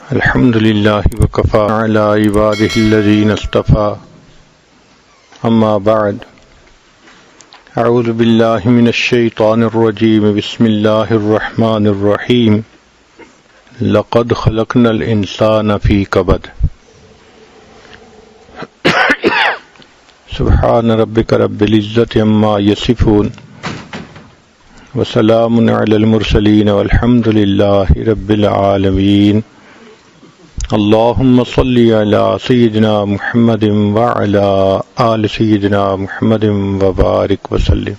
الحمد لله وكفى على عباده الذين اصطفى أما بعد أعوذ بالله من الشيطان الرجيم بسم الله الرحمن الرحيم لقد خلقنا الإنسان في كبد سبحان ربك رب العزة عما يصفون وسلام على المرسلين والحمد لله رب العالمين اللهم صل على سيدنا محمد وعلى آل سيدنا محمد وبارك وسلم۔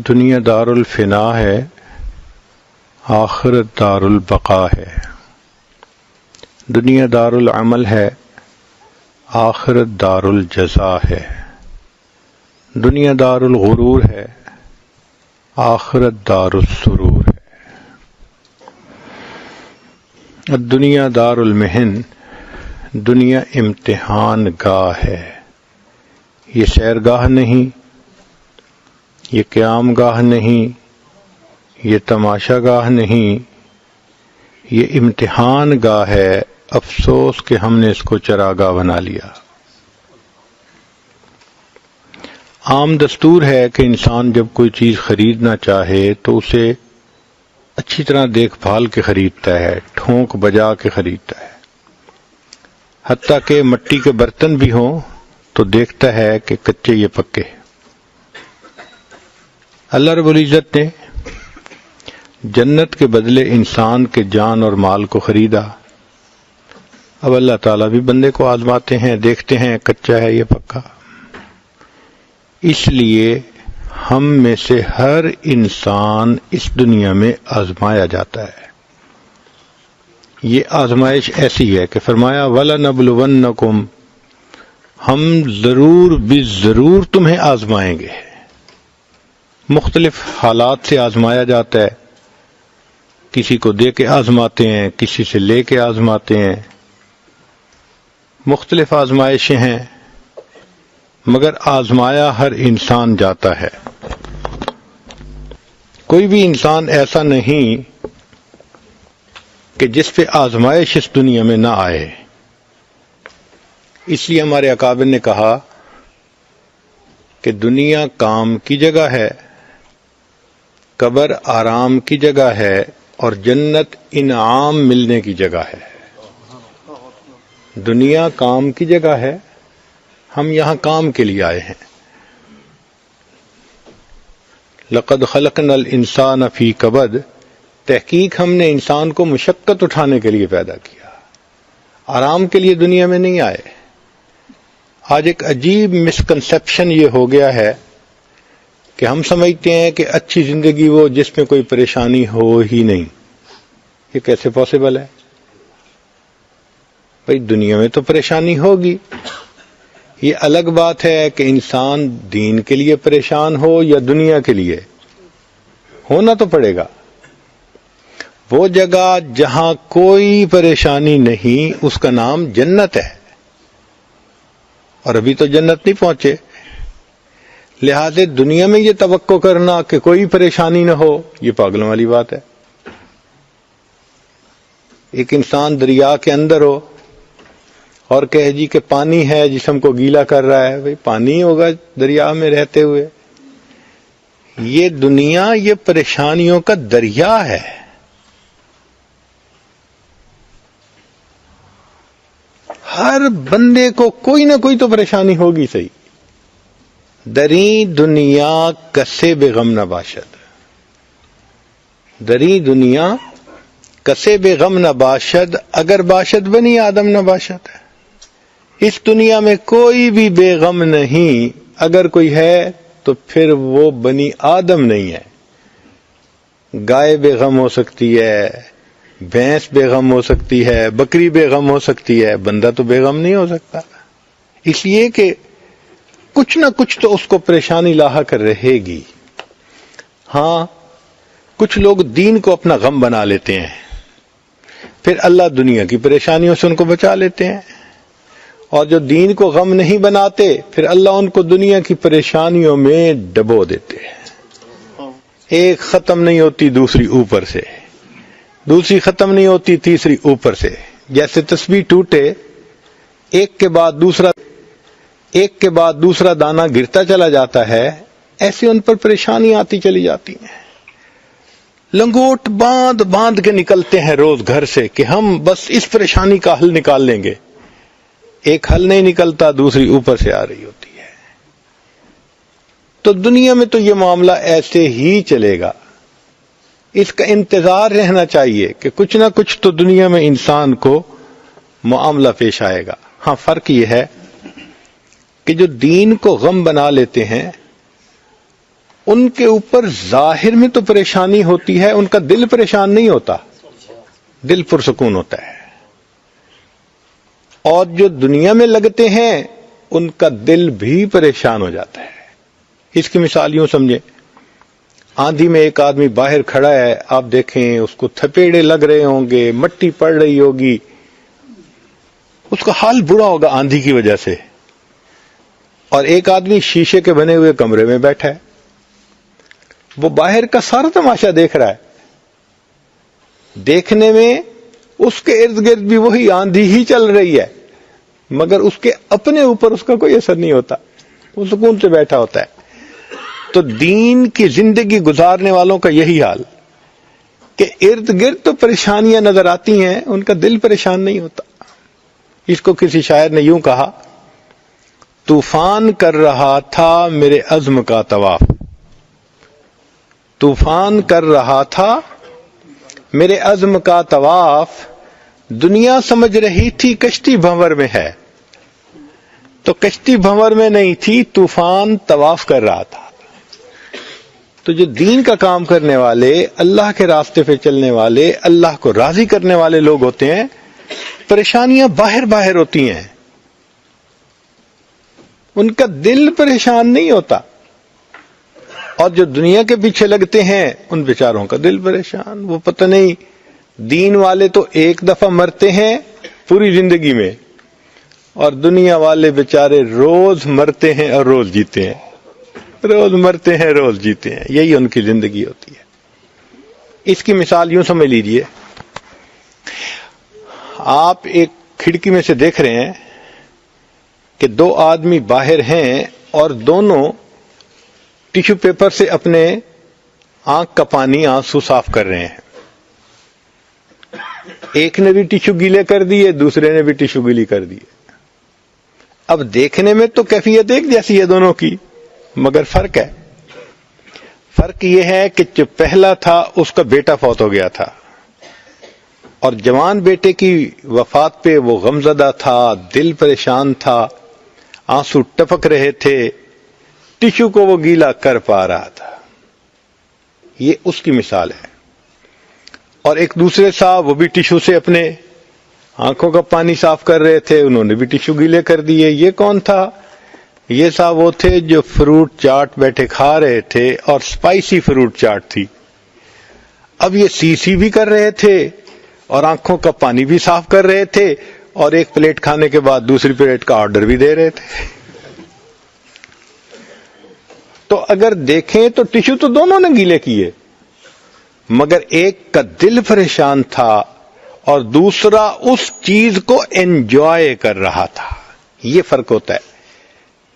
دنیا دار الفنا ہے، آخرت دار البقا ہے۔ دنیا دار العمل ہے، آخرت دار الجزا ہے۔ دنیا دار الغرور ہے، آخرت دار السرور ہے۔ الدنیا دار المحن، دنیا امتحان گاہ ہے۔ یہ سیرگاہ نہیں، یہ قیام گاہ نہیں، یہ تماشا گاہ نہیں، یہ امتحان گاہ ہے۔ افسوس کہ ہم نے اس کو چراگاہ بنا لیا۔ عام دستور ہے کہ انسان جب کوئی چیز خریدنا چاہے تو اسے اچھی طرح دیکھ بھال کے خریدتا ہے، ٹھونک بجا کے خریدتا ہے۔ حتیٰ کہ مٹی کے برتن بھی ہوں تو دیکھتا ہے کہ کچے یہ پکے۔ اللہ رب العزت نے جنت کے بدلے انسان کے جان اور مال کو خریدا۔ اب اللہ تعالیٰ بھی بندے کو آزماتے ہیں، دیکھتے ہیں کچا ہے یہ پکا۔ اس لیے ہم میں سے ہر انسان اس دنیا میں آزمایا جاتا ہے۔ یہ آزمائش ایسی ہے کہ فرمایا وَلَنَبْلُوَنَّكُمْ، ہم ضرور ضرور تمہیں آزمائیں گے۔ مختلف حالات سے آزمایا جاتا ہے، کسی کو دے کے آزماتے ہیں، کسی سے لے کے آزماتے ہیں، مختلف آزمائشیں ہیں، مگر آزمایا ہر انسان جاتا ہے۔ کوئی بھی انسان ایسا نہیں کہ جس پہ آزمائش اس دنیا میں نہ آئے۔ اس لیے ہمارے اکابر نے کہا کہ دنیا کام کی جگہ ہے، قبر آرام کی جگہ ہے، اور جنت انعام ملنے کی جگہ ہے۔ دنیا کام کی جگہ ہے، ہم یہاں کام کے لیے آئے ہیں۔ لقد خلقنا الانسان فی کبد، تحقیق ہم نے انسان کو مشقت اٹھانے کے لیے پیدا کیا، آرام کے لیے دنیا میں نہیں آئے۔ آج ایک عجیب مسکنسیپشن یہ ہو گیا ہے کہ ہم سمجھتے ہیں کہ اچھی زندگی وہ جس میں کوئی پریشانی ہو ہی نہیں۔ یہ کیسے پاسبل ہے؟ بھئی دنیا میں تو پریشانی ہوگی۔ یہ الگ بات ہے کہ انسان دین کے لیے پریشان ہو یا دنیا کے لیے، ہونا تو پڑے گا۔ وہ جگہ جہاں کوئی پریشانی نہیں اس کا نام جنت ہے، اور ابھی تو جنت نہیں پہنچے۔ لہذا دنیا میں یہ توقع کرنا کہ کوئی پریشانی نہ ہو، یہ پاگلوں والی بات ہے۔ ایک انسان دریا کے اندر ہو اور کہے جی کہ پانی ہے جسم کو گیلا کر رہا ہے، بھئی پانی ہوگا دریا میں رہتے ہوئے؟ یہ دنیا یہ پریشانیوں کا دریا ہے۔ ہر بندے کو کوئی نہ کوئی تو پریشانی ہوگی صحیح۔ دری دنیا کسے بے غم نہ باشد، دری دنیا کسے بے غم نہ باشد، اگر باشد بنی آدم نہ باشد۔ اس دنیا میں کوئی بھی بے غم نہیں، اگر کوئی ہے تو پھر وہ بنی آدم نہیں ہے۔ گائے بے غم ہو سکتی ہے، بھینس بے غم ہو سکتی ہے، بکری بے غم ہو سکتی ہے، بندہ تو بے غم نہیں ہو سکتا۔ اس لیے کہ کچھ نہ کچھ تو اس کو پریشانی لاحق رہے گی۔ ہاں کچھ لوگ دین کو اپنا غم بنا لیتے ہیں، پھر اللہ دنیا کی پریشانیوں سے ان کو بچا لیتے ہیں، اور جو دین کو غم نہیں بناتے پھر اللہ ان کو دنیا کی پریشانیوں میں ڈبو دیتے ہیں۔ ایک ختم نہیں ہوتی دوسری اوپر سے، دوسری ختم نہیں ہوتی، تیسری اوپر سے. جیسے تسبیح ٹوٹے، ایک کے بعد دوسرا دانہ گرتا چلا جاتا ہے، ایسے ان پر پریشانی آتی چلی جاتی ہیں. لنگوٹ باندھ کے نکلتے ہیں روز گھر سے کہ ہم بس اس پریشانی کا حل نکال لیں گے. ایک حل نہیں نکلتا، دوسری اوپر سے آ رہی ہوتی ہے. تو دنیا میں تو یہ معاملہ ایسے ہی چلے گا. اس کا انتظار رہنا چاہیے کہ کچھ نہ کچھ تو دنیا میں انسان کو معاملہ پیش آئے گا. ہاں، فرق یہ ہے کہ جو دین کو غم بنا لیتے ہیں ان کے اوپر ظاہر میں تو پریشانی ہوتی ہے، ان کا دل پریشان نہیں ہوتا، دل پرسکون ہوتا ہے. اور جو دنیا میں لگتے ہیں ان کا دل بھی پریشان ہو جاتا ہے. اس کی مثال یوں سمجھیں، آندھی میں ایک آدمی باہر کھڑا ہے، آپ دیکھیں اس کو تھپیڑے لگ رہے ہوں گے، مٹی پڑ رہی ہوگی، اس کا حال برا ہوگا آندھی کی وجہ سے. اور ایک آدمی شیشے کے بنے ہوئے کمرے میں بیٹھا ہے، وہ باہر کا سارا تماشا دیکھ رہا ہے. دیکھنے میں اس کے ارد گرد بھی وہی آندھی ہی چل رہی ہے، مگر اس کے اپنے اوپر اس کا کوئی اثر نہیں ہوتا، وہ سکون سے بیٹھا ہوتا ہے. تو دین کی زندگی گزارنے والوں کا یہی حال کہ ارد گرد تو پریشانیاں نظر آتی ہیں، ان کا دل پریشان نہیں ہوتا. اس کو کسی شاعر نے یوں کہا، طوفان کر رہا تھا میرے عزم کا طواف، طوفان کر رہا تھا میرے عزم کا طواف، دنیا سمجھ رہی تھی کشتی بھنور میں ہے، تو کشتی بھنور میں نہیں تھی، طوفان طواف کر رہا تھا. تو جو دین کا کام کرنے والے، اللہ کے راستے پہ چلنے والے، اللہ کو راضی کرنے والے لوگ ہوتے ہیں، پریشانیاں باہر ہوتی ہیں، ان کا دل پریشان نہیں ہوتا. اور جو دنیا کے پیچھے لگتے ہیں ان بیچاروں کا دل پریشان. وہ پتہ نہیں، دین والے تو ایک دفعہ مرتے ہیں پوری زندگی میں، اور دنیا والے بیچارے روز مرتے ہیں اور روز جیتے ہیں، روز مرتے ہیں روز جیتے ہیں. یہی ان کی زندگی ہوتی ہے. اس کی مثال یوں سمجھ لیجئے، آپ ایک کھڑکی میں سے دیکھ رہے ہیں کہ دو آدمی باہر ہیں اور دونوں ٹیشو پیپر سے اپنے آنکھ کا پانی، آنسو صاف کر رہے ہیں. ایک نے بھی ٹیشو گیلے کر دیے، دوسرے نے بھی ٹیشو گیلی کر دیے. اب دیکھنے میں تو کیفیت ایک جیسی ہے دونوں کی، مگر فرق ہے. فرق یہ ہے کہ جو پہلا تھا اس کا بیٹا فوت ہو گیا تھا، اور جوان بیٹے کی وفات پہ وہ غمزدہ تھا، دل پریشان تھا، آنسو ٹپک رہے تھے، ٹیشو کو وہ گیلا کر پا رہا تھا. یہ اس کی مثال ہے. اور ایک دوسرے صاحب، وہ بھی ٹیشو سے اپنے آنکھوں کا پانی صاف کر رہے تھے، انہوں نے بھی ٹیشو گیلے کر دیے. یہ کون تھا؟ یہ صاحب وہ تھے جو فروٹ چاٹ بیٹھے کھا رہے تھے، اور سپائسی فروٹ چاٹ تھی. اب یہ سی بھی کر رہے تھے اور آنکھوں کا پانی بھی صاف کر رہے تھے، اور ایک پلیٹ کھانے کے بعد دوسری پلیٹ کا آرڈر بھی دے رہے تھے. تو اگر دیکھیں تو ٹیشو تو دونوں نے گیلے کیے، مگر ایک کا دل پریشان تھا اور دوسرا اس چیز کو انجوائے کر رہا تھا. یہ فرق ہوتا ہے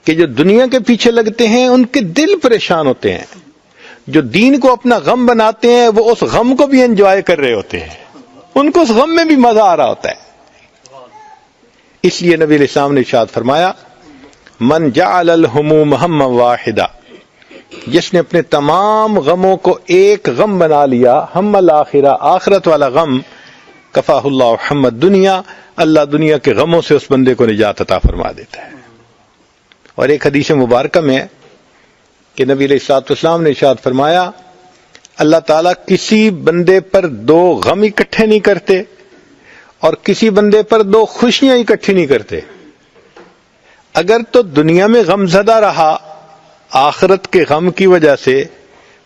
کہ جو دنیا کے پیچھے لگتے ہیں ان کے دل پریشان ہوتے ہیں، جو دین کو اپنا غم بناتے ہیں وہ اس غم کو بھی انجوائے کر رہے ہوتے ہیں، ان کو اس غم میں بھی مزہ آ رہا ہوتا ہے. اس لیے نبی علیہ السلام نے ارشاد فرمایا، من جعل الہموم ہم واحدہ، جس نے اپنے تمام غموں کو ایک غم بنا لیا، ہم الآخرہ، آخرت والا غم، کفاہ اللہ ہم الدنیا، اللہ دنیا کے غموں سے اس بندے کو نجات عطا فرما دیتا ہے. اور ایک حدیث مبارکہ میں کہ نبی علیہ الصلوۃ والسلام نے ارشاد فرمایا، اللہ تعالیٰ کسی بندے پر دو غم اکٹھے نہیں کرتے اور کسی بندے پر دو خوشیاں اکٹھی نہیں کرتے. اگر تو دنیا میں غم زدہ رہا آخرت کے غم کی وجہ سے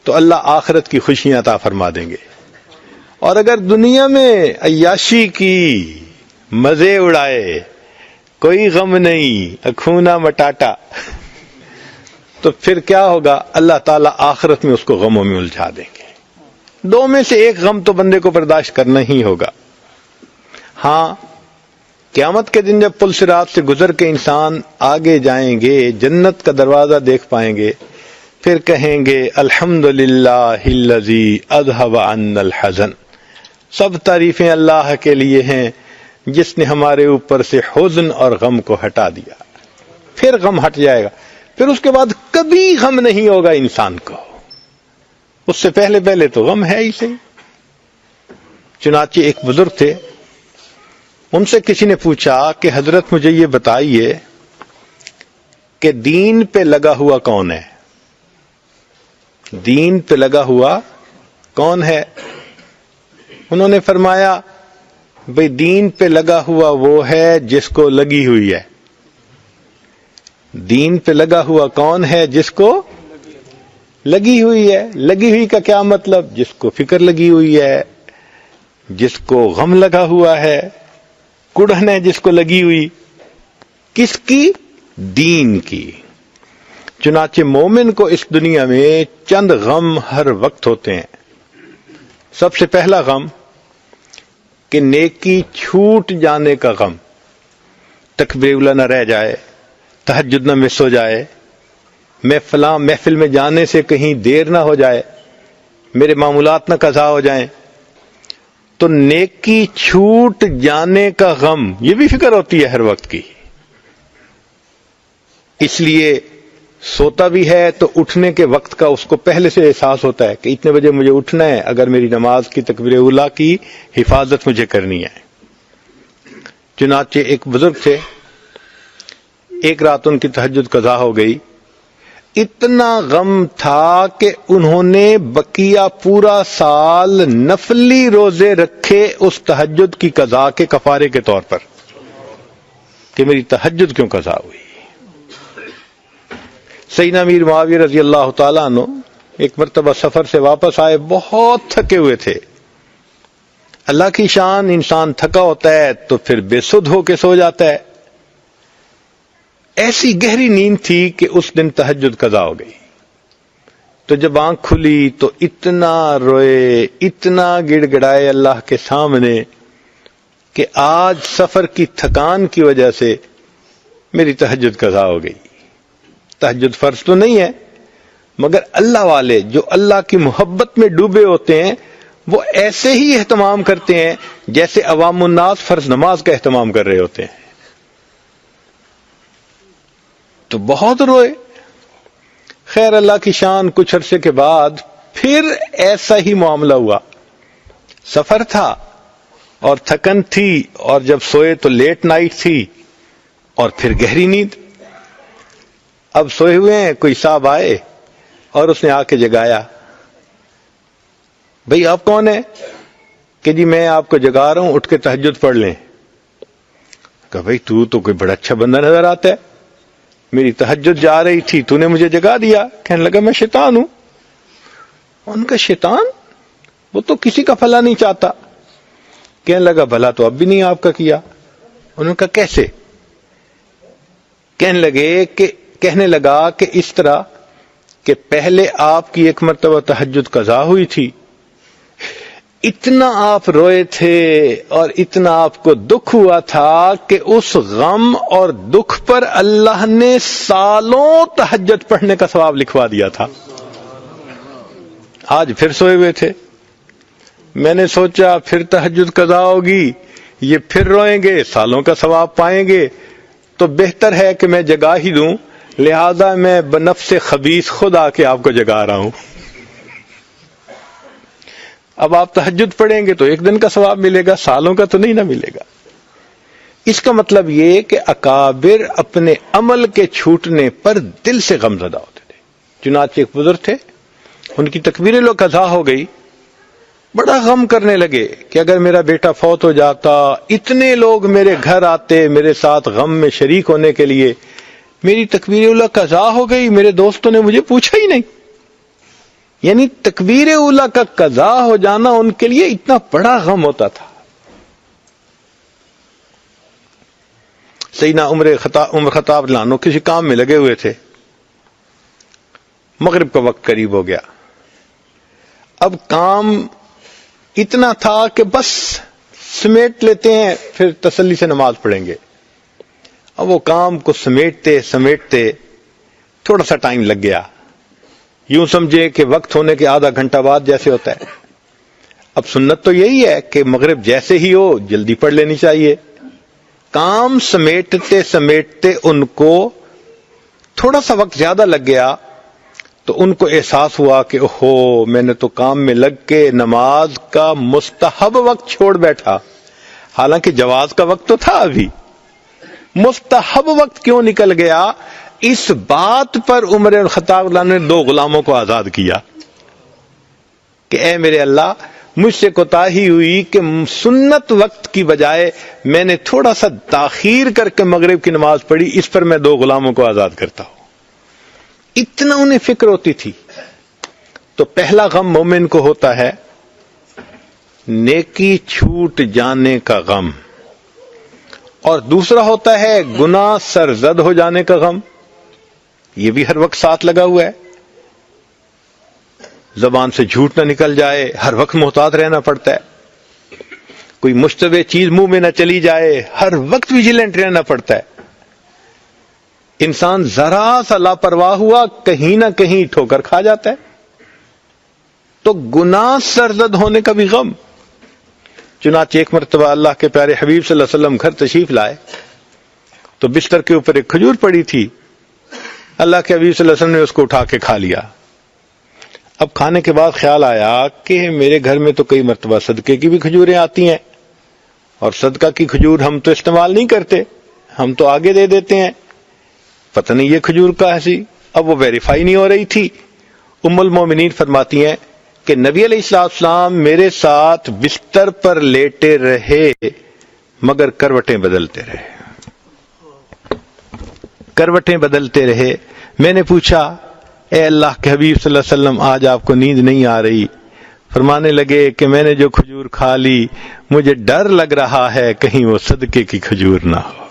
تو اللہ آخرت کی خوشیاں عطا فرما دیں گے، اور اگر دنیا میں عیاشی کی، مزے اڑائے، کوئی غم نہیں، اکھونا مٹاٹا، تو پھر کیا ہوگا؟ اللہ تعالیٰ آخرت میں اس کو غموں میں الجھا دیں گے. دو میں سے ایک غم تو بندے کو برداشت کرنا ہی ہوگا. ہاں، قیامت کے دن جب پل صراط سے گزر کے انسان آگے جائیں گے، جنت کا دروازہ دیکھ پائیں گے، پھر کہیں گے الحمدللہ الذی اذھب عنا الحزن. سب تعریفیں اللہ کے لیے ہیں جس نے ہمارے اوپر سے حزن اور غم کو ہٹا دیا. پھر غم ہٹ جائے گا، پھر اس کے بعد کبھی غم نہیں ہوگا انسان کو. اس سے پہلے تو غم ہے ہی صحیح. چنانچہ ایک بزرگ تھے، ان سے کسی نے پوچھا کہ حضرت مجھے یہ بتائیے کہ دین پہ لگا ہوا کون ہے؟ دین پہ لگا ہوا کون ہے؟ انہوں نے فرمایا بھئی دین پہ لگا ہوا وہ ہے جس کو لگی ہوئی ہے. دین پہ لگا ہوا کون ہے؟ جس کو لگی ہوئی ہے. لگی ہوئی کا کیا مطلب؟ جس کو فکر لگی ہوئی ہے، جس کو غم لگا ہوا ہے، کڑھن ہے جس کو لگی ہوئی. کس کی؟ دین کی. چنانچہ مومن کو اس دنیا میں چند غم ہر وقت ہوتے ہیں. سب سے پہلا غم کہ نیکی چھوٹ جانے کا غم. تکبیر اولیٰ نہ رہ جائے، تہجد نہ مس ہو جائے، میں فلاں محفل میں جانے سے کہیں دیر نہ ہو جائے، میرے معمولات نہ قضا ہو جائیں. تو نیکی چھوٹ جانے کا غم، یہ بھی فکر ہوتی ہے ہر وقت کی. اس لیے سوتا بھی ہے تو اٹھنے کے وقت کا اس کو پہلے سے احساس ہوتا ہے کہ اتنے بجے مجھے اٹھنا ہے اگر میری نماز کی تکبیر اولیٰ کی حفاظت مجھے کرنی ہے. چنانچہ ایک بزرگ تھے، ایک رات ان کی تہجد قضا ہو گئی. اتنا غم تھا کہ انہوں نے بقیہ پورا سال نفلی روزے رکھے اس تہجد کی قضا کے کفارے کے طور پر کہ میری تہجد کیوں قضا ہوئی. سیدنا امیر معاویہ رضی اللہ تعالیٰ عنہ ایک مرتبہ سفر سے واپس آئے، بہت تھکے ہوئے تھے. اللہ کی شان، انسان تھکا ہوتا ہے تو پھر بے سدھ ہو کے سو جاتا ہے. ایسی گہری نیند تھی کہ اس دن تہجد قضا ہو گئی. تو جب آنکھ کھلی تو اتنا روئے، اتنا گڑ گڑائے اللہ کے سامنے کہ آج سفر کی تھکان کی وجہ سے میری تہجد قضا ہو گئی. تہجد فرض تو نہیں ہے، مگر اللہ والے جو اللہ کی محبت میں ڈوبے ہوتے ہیں وہ ایسے ہی اہتمام کرتے ہیں جیسے عوام الناس فرض نماز کا اہتمام کر رہے ہوتے ہیں. تو بہت روئے. خیر اللہ کی شان، کچھ عرصے کے بعد پھر ایسا ہی معاملہ ہوا. سفر تھا اور تھکن تھی، اور جب سوئے تو لیٹ نائٹ تھی اور پھر گہری نیند. اب سوئے ہوئے ہیں، کوئی صاحب آئے اور اس نے آ کے جگایا. بھئی آپ کون ہیں؟ کہ جی میں آپ کو جگا رہا ہوں، اٹھ کے تہجد پڑھ لیں. کہا بھئی تو کوئی بڑا اچھا بندہ نظر آتا ہے، میری تہجد جا رہی تھی تو نے مجھے جگا دیا. کہنے لگا میں شیطان ہوں. ان کا شیطان؟ وہ تو کسی کا بھلا نہیں چاہتا. کہنے لگا بھلا تو اب بھی نہیں آپ کا کیا. انہوں نے کہا کیسے؟ کہنے لگا کہ اس طرح کہ پہلے آپ کی ایک مرتبہ تہجد قضا ہوئی تھی، اتنا آپ روئے تھے اور اتنا آپ کو دکھ ہوا تھا کہ اس غم اور دکھ پر اللہ نے سالوں تہجد پڑھنے کا ثواب لکھوا دیا تھا. آج پھر سوئے ہوئے تھے. میں نے سوچا پھر تہجد قضا ہوگی، یہ پھر روئیں گے، سالوں کا ثواب پائیں گے، تو بہتر ہے کہ میں جگا ہی دوں. لہذا میں بنفس خبیث خود آ کے آپ کو جگا رہا ہوں. اب آپ تہجد پڑھیں گے تو ایک دن کا ثواب ملے گا، سالوں کا تو نہیں نہ ملے گا. اس کا مطلب یہ کہ اکابر اپنے عمل کے چھوٹنے پر دل سے غم زدہ ہوتے تھے. چنانچہ ایک بزرگ تھے، ان کی تکبیر لو قضا ہو گئی، بڑا غم کرنے لگے کہ اگر میرا بیٹا فوت ہو جاتا، اتنے لوگ میرے گھر آتے میرے ساتھ غم میں شریک ہونے کے لیے، میری تکبیر اولیٰ قضا ہو گئی، میرے دوستوں نے مجھے پوچھا ہی نہیں. یعنی تکبیر اولیٰ کا قضا ہو جانا ان کے لیے اتنا بڑا غم ہوتا تھا. سیدنا عمر خطاب لانو کسی کام میں لگے ہوئے تھے، مغرب کا وقت قریب ہو گیا. اب کام اتنا تھا کہ بس سمیٹ لیتے ہیں پھر تسلی سے نماز پڑھیں گے. اب وہ کام کو سمیٹتے سمیٹتے تھوڑا سا ٹائم لگ گیا. یوں سمجھے کہ وقت ہونے کے آدھا گھنٹہ بعد جیسے ہوتا ہے. اب سنت تو یہی ہے کہ مغرب جیسے ہی ہو جلدی پڑھ لینی چاہیے. کام سمیٹتے سمیٹتے ان کو تھوڑا سا وقت زیادہ لگ گیا تو ان کو احساس ہوا کہ اوہو میں نے تو کام میں لگ کے نماز کا مستحب وقت چھوڑ بیٹھا. حالانکہ جواز کا وقت تو تھا, ابھی مستحب وقت کیوں نکل گیا؟ اس بات پر عمر الخطاب اللہ نے 2 غلاموں کو آزاد کیا کہ اے میرے اللہ مجھ سے کوتاہی ہوئی کہ سنت وقت کی بجائے میں نے تھوڑا سا تاخیر کر کے مغرب کی نماز پڑھی, اس پر میں 2 غلاموں کو آزاد کرتا ہوں. اتنا انہیں فکر ہوتی تھی. تو پہلا غم مومن کو ہوتا ہے نیکی چھوٹ جانے کا غم, اور دوسرا ہوتا ہے گناہ سرزد ہو جانے کا غم. یہ بھی ہر وقت ساتھ لگا ہوا ہے. زبان سے جھوٹ نہ نکل جائے, ہر وقت محتاط رہنا پڑتا ہے. کوئی مشتبہ چیز منہ میں نہ چلی جائے, ہر وقت ویجیلنٹ رہنا پڑتا ہے. انسان ذرا سا لاپرواہ ہوا کہیں نہ کہیں ٹھوکر کھا جاتا ہے. تو گناہ سرزد ہونے کا بھی غم. چنانچہ ایک مرتبہ اللہ کے پیارے حبیب صلی اللہ علیہ وسلم گھر تشریف لائے تو بستر کے اوپر ایک کھجور پڑی تھی. اللہ کے حبیب صلی اللہ علیہ وسلم نے اس کو اٹھا کے کھا لیا. اب کھانے کے بعد خیال آیا کہ میرے گھر میں تو کئی مرتبہ صدقے کی بھی کھجوریں آتی ہیں, اور صدقہ کی کھجور ہم تو استعمال نہیں کرتے, ہم تو آگے دے دیتے ہیں. پتہ نہیں یہ کھجور کا ایسی. اب وہ ویریفائی نہیں ہو رہی تھی. ام المومنین فرماتی ہیں کہ نبی علیہ السلام میرے ساتھ بستر پر لیٹے رہے مگر کروٹیں بدلتے رہے, کروٹیں بدلتے رہے. میں نے پوچھا اے اللہ کے حبیب صلی اللہ علیہ وسلم آج آپ کو نیند نہیں آ رہی؟ فرمانے لگے کہ میں نے جو کھجور کھا لی مجھے ڈر لگ رہا ہے کہیں وہ صدقے کی کھجور نہ ہو.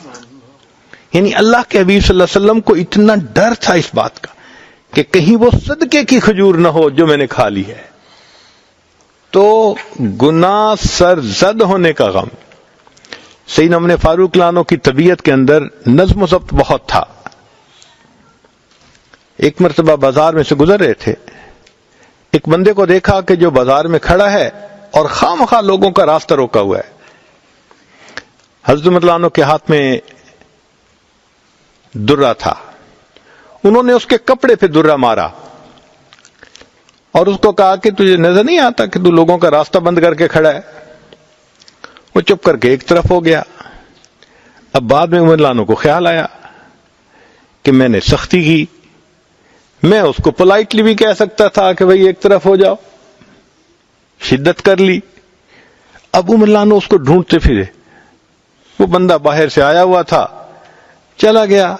یعنی اللہ کے حبیب صلی اللہ علیہ وسلم کو اتنا ڈر تھا اس بات کا کہ کہیں وہ صدقے کی کھجور نہ ہو جو میں نے کھا لی ہے. تو گناہ سرزد ہونے کا غم. سیدنا عمر فاروق لانو کی طبیعت کے اندر نظم و ضبط بہت تھا. ایک مرتبہ بازار میں سے گزر رہے تھے, ایک بندے کو دیکھا کہ جو بازار میں کھڑا ہے اور خواہ مخواہ لوگوں کا راستہ روکا ہوا ہے. حضرت عمر لانو کے ہاتھ میں درہ تھا. انہوں نے اس کے کپڑے پہ درہ مارا اور اس کو کہا کہ تجھے نظر نہیں آتا کہ تو لوگوں کا راستہ بند کر کے کھڑا ہے؟ وہ چپ کر کے ایک طرف ہو گیا. اب بعد میں عمر لانو کو خیال آیا کہ میں نے سختی کی, میں اس کو پولائٹلی بھی کہہ سکتا تھا کہ بھئی ایک طرف ہو جاؤ, شدت کر لی. اب عمر لانو اس کو ڈھونڈتے پھرے. وہ بندہ باہر سے آیا ہوا تھا, چلا گیا.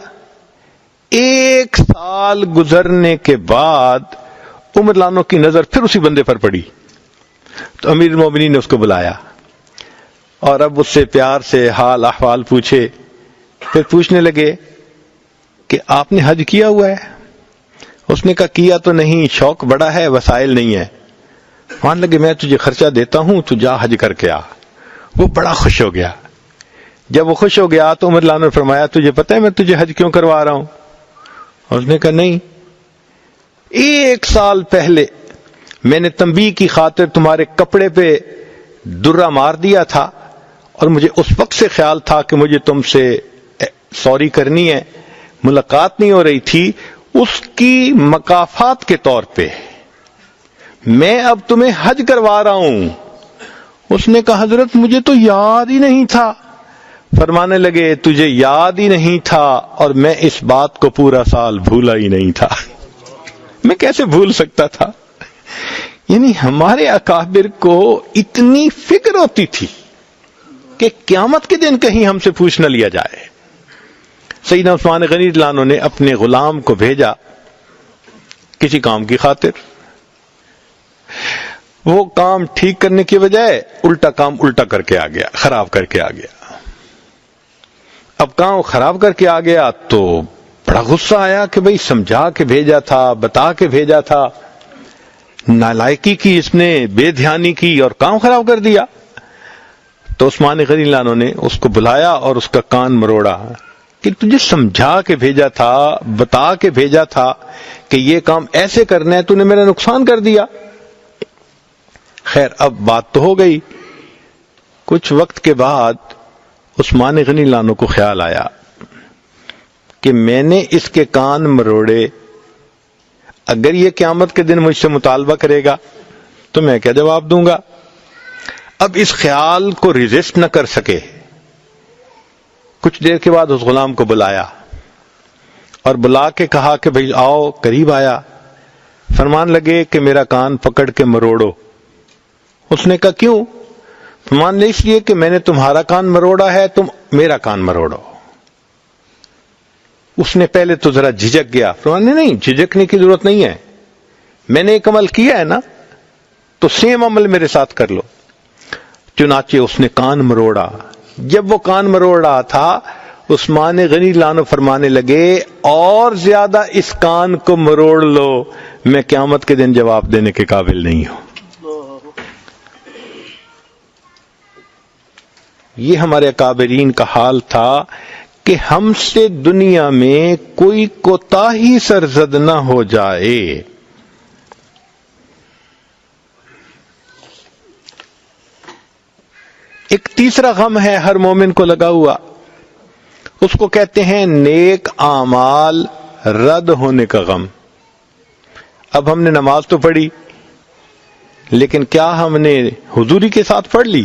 1 سال گزرنے کے بعد عمر لانو کی نظر پھر اسی بندے پر پڑی تو امیر المومنین نے اس کو بلایا اور اب اس سے پیار سے حال احوال پوچھے. پھر پوچھنے لگے کہ آپ نے حج کیا ہوا ہے؟ اس نے کہا کیا تو نہیں, شوق بڑا ہے, وسائل نہیں ہے. مان لگے میں تجھے خرچہ دیتا ہوں, تو جا حج کر کے آ. وہ بڑا خوش ہو گیا. جب وہ خوش ہو گیا تو عمر لانو نے فرمایا تجھے پتہ ہے میں تجھے حج کیوں کروا رہا ہوں؟ اور اس نے کہا نہیں, 1 سال پہلے میں نے تنبیہ کی خاطر تمہارے کپڑے پہ درہ مار دیا تھا اور مجھے اس وقت سے خیال تھا کہ مجھے تم سے سوری کرنی ہے, ملاقات نہیں ہو رہی تھی, اس کی مکافات کے طور پہ میں اب تمہیں حج کروا رہا ہوں. اس نے کہا حضرت مجھے تو یاد ہی نہیں تھا. فرمانے لگے تجھے یاد ہی نہیں تھا اور میں اس بات کو پورا سال بھولا ہی نہیں تھا. میں کیسے بھول سکتا تھا؟ یعنی ہمارے اکابر کو اتنی فکر ہوتی تھی کہ قیامت کے دن کہیں ہم سے پوچھ نہ لیا جائے. سیدنا عثمان غنی رضی اللہ عنہ نے اپنے غلام کو بھیجا کسی کام کی خاطر. وہ کام ٹھیک کرنے کی بجائے الٹا کام الٹا کر کے آ گیا, خراب کر کے آ گیا. اب کام خراب کر کے آ گیا تو بڑا غصہ آیا کہ بھئی سمجھا کے بھیجا تھا, بتا کے بھیجا تھا. نالائکی کی، اس نے بے دھیانی کی اور کام خراب کر دیا. تو عثمان غنی اللہ عنہ نے اس کو بلایا اور اس کا کان مروڑا کہ تجھے سمجھا کے بھیجا تھا، بتا کے بھیجا تھا کہ یہ کام ایسے کرنا ہے، تو نے میرا نقصان کر دیا. خیر اب بات تو ہو گئی. کچھ وقت کے بعد عثمان غنی اللہ عنہ کو خیال آیا کہ میں نے اس کے کان مروڑے، اگر یہ قیامت کے دن مجھ سے مطالبہ کرے گا تو میں کیا جواب دوں گا. اب اس خیال کو ریزسٹ نہ کر سکے. کچھ دیر کے بعد اس غلام کو بلایا اور بلا کے کہا کہ بھئی آؤ. قریب آیا، فرمان لگے کہ میرا کان پکڑ کے مروڑو. اس نے کہا کیوں؟ فرمان نے اس لیے کہ میں نے تمہارا کان مروڑا ہے، تم میرا کان مروڑو. اس نے پہلے تو ذرا جھجک گیا. فرمان نے نہیں، جھجکنے کی ضرورت نہیں ہے، میں نے ایک عمل کیا ہے نا، تو سیم عمل میرے ساتھ کر لو. چنانچہ اس نے کان مروڑا. جب وہ کان مروڑ رہا تھا، عثمان غنی اللہ عنہ فرمانے لگے اور زیادہ اس کان کو مروڑ لو، میں قیامت کے دن جواب دینے کے قابل نہیں ہوں. یہ ہمارے اکابرین کا حال تھا کہ ہم سے دنیا میں کوئی کوتاہی سرزد نہ ہو جائے. ایک تیسرا غم ہے ہر مومن کو لگا ہوا، اس کو کہتے ہیں نیک اعمال رد ہونے کا غم. اب ہم نے نماز تو پڑھی، لیکن کیا ہم نے حضوری کے ساتھ پڑھ لی؟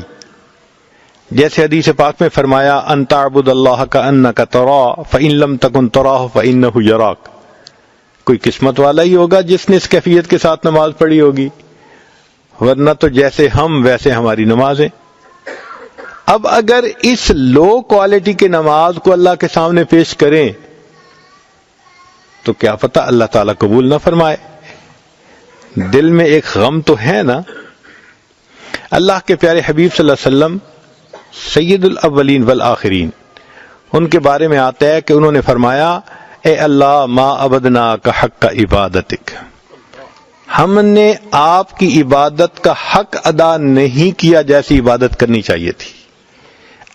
جیسے حدیث پاک میں فرمایا ان تعبد اللہ کأنک تراہ فإن لم تکن تراہ فإنہ یراک. کوئی قسمت والا ہی ہوگا جس نے اس کیفیت کے ساتھ نماز پڑھی ہوگی، ورنہ تو جیسے ہم ویسے ہماری نمازیں. اب اگر اس لو کوالٹی کی نماز کو اللہ کے سامنے پیش کریں تو کیا پتہ اللہ تعالیٰ قبول نہ فرمائے. دل میں ایک غم تو ہے نا. اللہ کے پیارے حبیب صلی اللہ علیہ وسلم سید الاولین والآخرین، ان کے بارے میں آتا ہے کہ انہوں نے فرمایا اے اللہ ما عبدنا کا حق کا عبادتک، ہم نے آپ کی عبادت کا حق ادا نہیں کیا جیسی عبادت کرنی چاہیے تھی.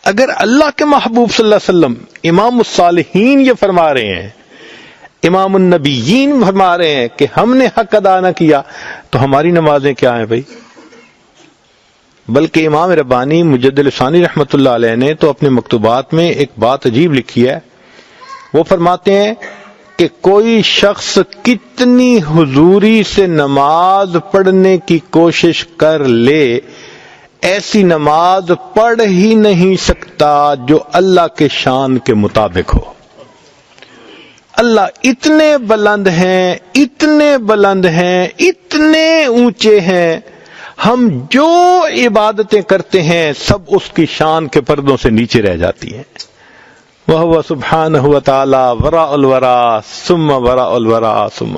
اگر اللہ کے محبوب صلی اللہ علیہ وسلم امام الصالحین یہ فرما رہے ہیں، امام النبیین فرما رہے ہیں کہ ہم نے حق ادا نہ کیا، تو ہماری نمازیں کیا ہیں بھائی؟ بلکہ امام ربانی مجدد ثانی رحمۃ اللہ علیہ نے تو اپنے مکتوبات میں ایک بات عجیب لکھی ہے. وہ فرماتے ہیں کہ کوئی شخص کتنی حضوری سے نماز پڑھنے کی کوشش کر لے، ایسی نماز پڑھ ہی نہیں سکتا جو اللہ کے شان کے مطابق ہو. اللہ اتنے بلند ہیں، اتنے بلند ہیں، اتنے اونچے ہیں، ہم جو عبادتیں کرتے ہیں سب اس کی شان کے پردوں سے نیچے رہ جاتی ہیں. وَهُوَ سُبْحَانَهُ وَتَعَالَى وَرَاءُ الْوَرَىٰ ثُمَّ وَرَاءُ الْوَرَىٰ ثُمَّ.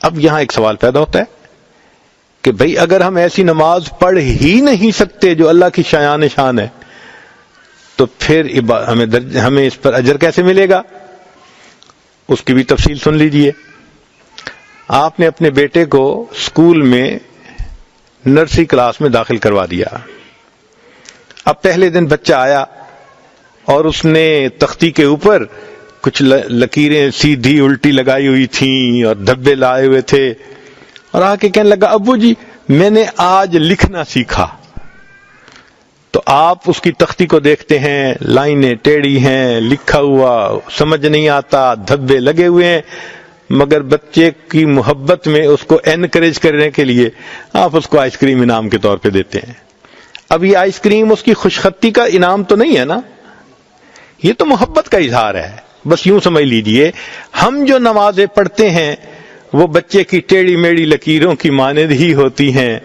اب یہاں ایک سوال پیدا ہوتا ہے کہ بھئی اگر ہم ایسی نماز پڑھ ہی نہیں سکتے جو اللہ کی شایان شان ہے، تو پھر ہمیں اس پر اجر کیسے ملے گا؟ اس کی بھی تفصیل سن لیجئے. آپ نے اپنے بیٹے کو اسکول میں نرسری کلاس میں داخل کروا دیا. اب پہلے دن بچہ آیا اور اس نے تختی کے اوپر کچھ لکیریں سیدھی الٹی لگائی ہوئی تھیں اور دھبے لائے ہوئے تھے، اور آ کے کہنے لگا ابو جی میں نے آج لکھنا سیکھا. تو آپ اس کی تختی کو دیکھتے ہیں، لائنیں ٹیڑھی ہیں، لکھا ہوا سمجھ نہیں آتا، دھبے لگے ہوئے ہیں، مگر بچے کی محبت میں اس کو انکریج کرنے کے لیے آپ اس کو آئس کریم انعام کے طور پہ دیتے ہیں. اب یہ آئس کریم اس کی خوشخطی کا انعام تو نہیں ہے نا، یہ تو محبت کا اظہار ہے. بس یوں سمجھ لیجئے ہم جو نمازیں پڑھتے ہیں وہ بچے کی ٹیڑھی میڑھی لکیروں کی مانند ہی ہوتی ہیں،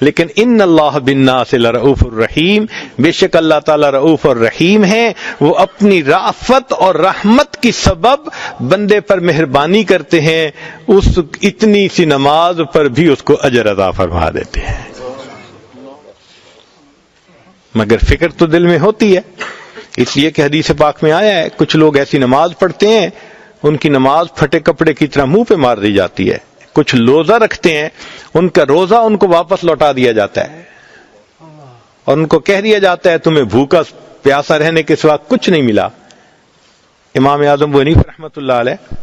لیکن ان اللہ بالناس لرؤوف الرحیم، بے شک اللہ تعالیٰ رؤوف اور رحیم ہیں. وہ اپنی رافت اور رحمت کی سبب بندے پر مہربانی کرتے ہیں، اس اتنی سی نماز پر بھی اس کو اجر عطا فرما دیتے ہیں. مگر فکر تو دل میں ہوتی ہے، اس لیے کہ حدیث پاک میں آیا ہے کچھ لوگ ایسی نماز پڑھتے ہیں ان کی نماز پھٹے کپڑے کی طرح منہ پہ مار دی جاتی ہے. کچھ روزہ رکھتے ہیں، ان کا روزہ ان کو واپس لوٹا دیا جاتا ہے اور ان کو کہہ دیا جاتا ہے تمہیں بھوکا پیاسا رہنے کے سوا کچھ نہیں ملا۔ امام اعظم ابو حنیفہ رحمۃ اللہ علیہ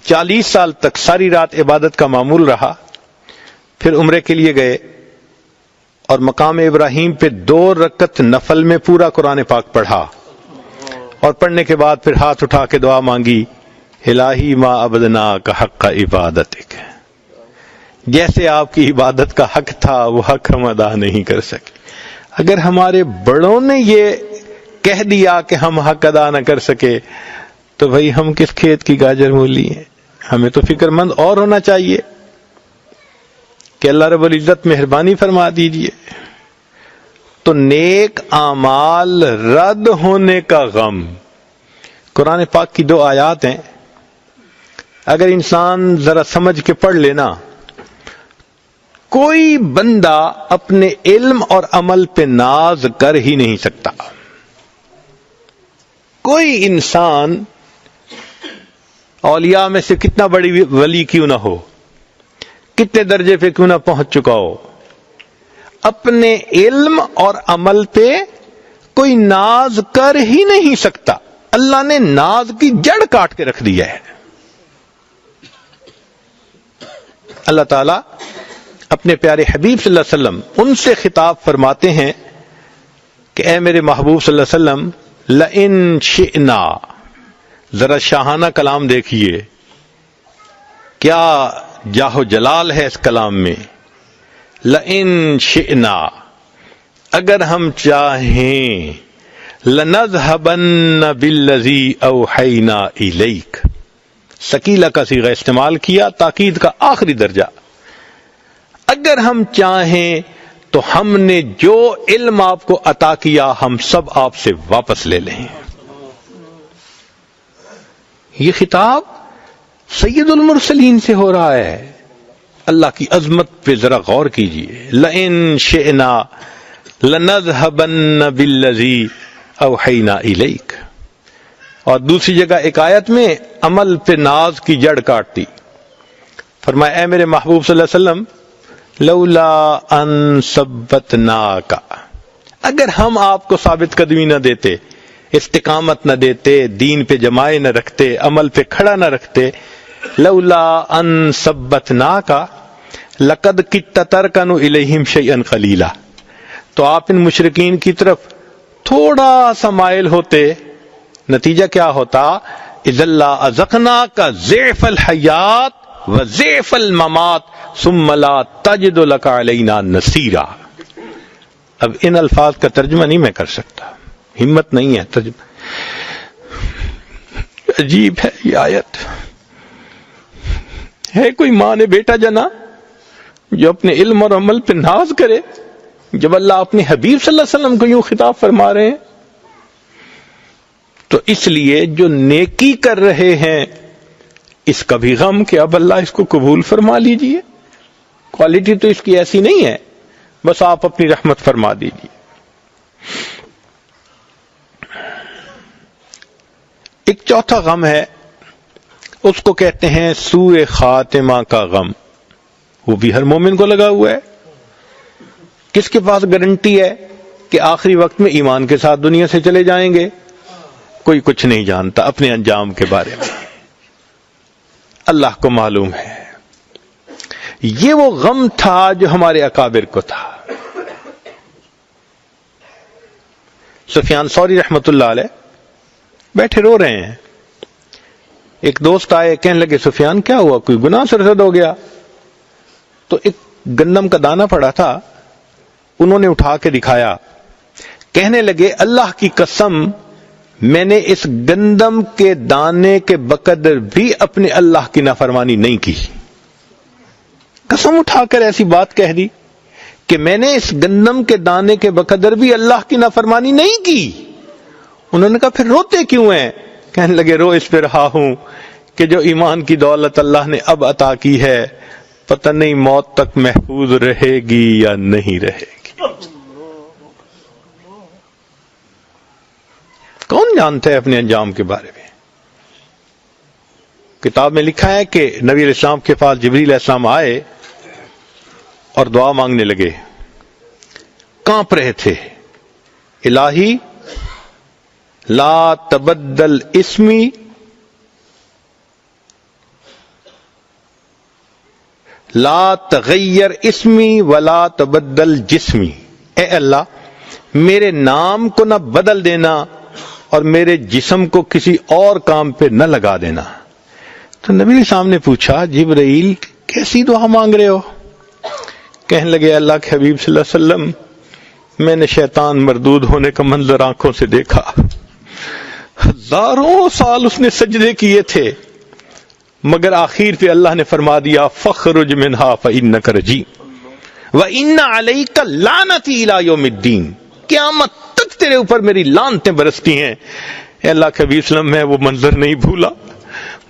40 سال تک ساری رات عبادت کا معمول رہا، پھر عمرے کے لیے گئے اور مقام ابراہیم پہ 2 رکعت نفل میں پورا قرآن پاک پڑھا، اور پڑھنے کے بعد پھر ہاتھ اٹھا کے دعا مانگی، الہی ما عبدناک حق عبادتک، جیسے آپ کی عبادت کا حق تھا وہ حق ہم ادا نہیں کر سکے۔ اگر ہمارے بڑوں نے یہ کہہ دیا کہ ہم حق ادا نہ کر سکے تو بھئی ہم کس کھیت کی گاجر مولی ہیں؟ ہمیں تو فکر مند اور ہونا چاہیے کہ اللہ رب العزت مہربانی فرما دیجئے۔ تو نیک اعمال رد ہونے کا غم، قرآن پاک کی 2 آیات ہیں، اگر انسان ذرا سمجھ کے پڑھ لینا، کوئی بندہ اپنے علم اور عمل پہ ناز کر ہی نہیں سکتا۔ کوئی انسان اولیاء میں سے کتنا بڑی ولی کیوں نہ ہو، کتنے درجے پہ کیوں نہ پہنچ چکا ہو، اپنے علم اور عمل پہ کوئی ناز کر ہی نہیں سکتا۔ اللہ نے ناز کی جڑ کاٹ کے رکھ دیا ہے۔ اللہ تعالی اپنے پیارے حبیب صلی اللہ علیہ وسلم ان سے خطاب فرماتے ہیں کہ اے میرے محبوب صلی اللہ علیہ وسلم، لئن شئنا، ذرا شاہانہ کلام دیکھیے، کیا جاہ و جلال ہے اس کلام میں۔ لئن شئنا، اگر ہم چاہیں، لنذهبن بالذی اوحینا الیک، ثقیلہ کا صیغہ استعمال کیا، تاکید کا آخری درجہ۔ اگر ہم چاہیں تو ہم نے جو علم آپ کو عطا کیا ہم سب آپ سے واپس لے لیں۔ یہ خطاب سید المرسلین سے ہو رہا ہے۔ اللہ کی عظمت پہ ذرا غور کیجئے۔ لئن شئنا لنذهبن بالذی اوحینا الیک، اور دوسری جگہ ایک آیت میں عمل پہ ناز کی جڑ کاٹتی، فرمایا اے میرے محبوب صلی اللہ علیہ وسلم، لولا ان ثبتناک، اگر ہم آپ کو ثابت قدمی نہ دیتے، استقامت نہ دیتے، دین پہ جمائے نہ رکھتے، عمل پہ کھڑا نہ رکھتے، لولا ان ثبتناک لقد کدت ترکن الیہم شیئا قلیلا، تو آپ ان مشرکین کی طرف تھوڑا سا مائل ہوتے، نتیجہ کیا ہوتا؟ اذا لأذقناک ضعف الحیات وضعف الممات ثم لا تجد لك علینا نصیرا۔ اب ان الفاظ کا ترجمہ نہیں میں کر سکتا، ہمت نہیں ہے ترجمہ۔ عجیب ہے یہ آیت، ہے کوئی ماں نے بیٹا جنا جو اپنے علم اور عمل پہ ناز کرے، جب اللہ اپنے حبیب صلی اللہ علیہ وسلم کو یوں خطاب فرما رہے ہیں؟ تو اس لیے جو نیکی کر رہے ہیں اس کا بھی غم کہ اب اللہ اس کو قبول فرما لیجئے، کوالٹی تو اس کی ایسی نہیں ہے، بس آپ اپنی رحمت فرما دیجئے۔ ایک چوتھا غم ہے، اس کو کہتے ہیں سوء خاتمہ کا غم، وہ بھی ہر مومن کو لگا ہوا ہے۔ کس کے پاس گارنٹی ہے کہ آخری وقت میں ایمان کے ساتھ دنیا سے چلے جائیں گے؟ کوئی کچھ نہیں جانتا اپنے انجام کے بارے میں، اللہ کو معلوم ہے۔ یہ وہ غم تھا جو ہمارے اکابر کو تھا۔ سفیان ثوری رحمت اللہ علیہ بیٹھے رو رہے ہیں، ایک دوست آئے، کہنے لگے سفیان کیا ہوا، کوئی گناہ سرزد ہو گیا؟ تو ایک گندم کا دانہ پڑا تھا، انہوں نے اٹھا کے دکھایا، کہنے لگے اللہ کی قسم میں نے اس گندم کے دانے کے بقدر بھی اپنے اللہ کی نافرمانی نہیں کی۔ قسم اٹھا کر ایسی بات کہہ دی کہ میں نے اس گندم کے دانے کے بقدر بھی اللہ کی نافرمانی نہیں کی۔ انہوں نے کہا پھر روتے کیوں ہیں؟ کہنے لگے رو اس پہ رہا ہوں کہ جو ایمان کی دولت اللہ نے اب عطا کی ہے پتہ نہیں موت تک محفوظ رہے گی یا نہیں رہے گی۔ کون جانتا ہے اپنے انجام کے بارے میں؟ کتاب میں لکھا ہے کہ نبی علیہ السلام کے پاس جبریل علیہ السلام آئے اور دعا مانگنے لگے، کانپ رہے تھے، الہی لا تبدل اسمی لا تغیر اسمی ولا تبدل جسمی، اے اللہ میرے نام کو نہ بدل دینا اور میرے جسم کو کسی اور کام پہ نہ لگا دینا۔ تو نبی علیہ السلام نے پوچھا، جبرائیل کیسی دعا مانگ رہے ہو؟ کہنے لگے، اللہ کے حبیب صلی اللہ علیہ وسلم میں نے شیطان مردود ہونے کا منظر آنکھوں سے دیکھا، ہزاروں سال اس نے سجدے کیے تھے، مگر آخر پہ اللہ نے فرما دیا فخرج منہا فإنک رجیم وإن علیک لعنتی الی یوم الدین، قیامت تک تیرے اوپر میری لعنتیں برستی ہیں۔ اے اللہ کے حبیب صلی اللہ علیہ وسلم میں وہ منظر نہیں بھولا،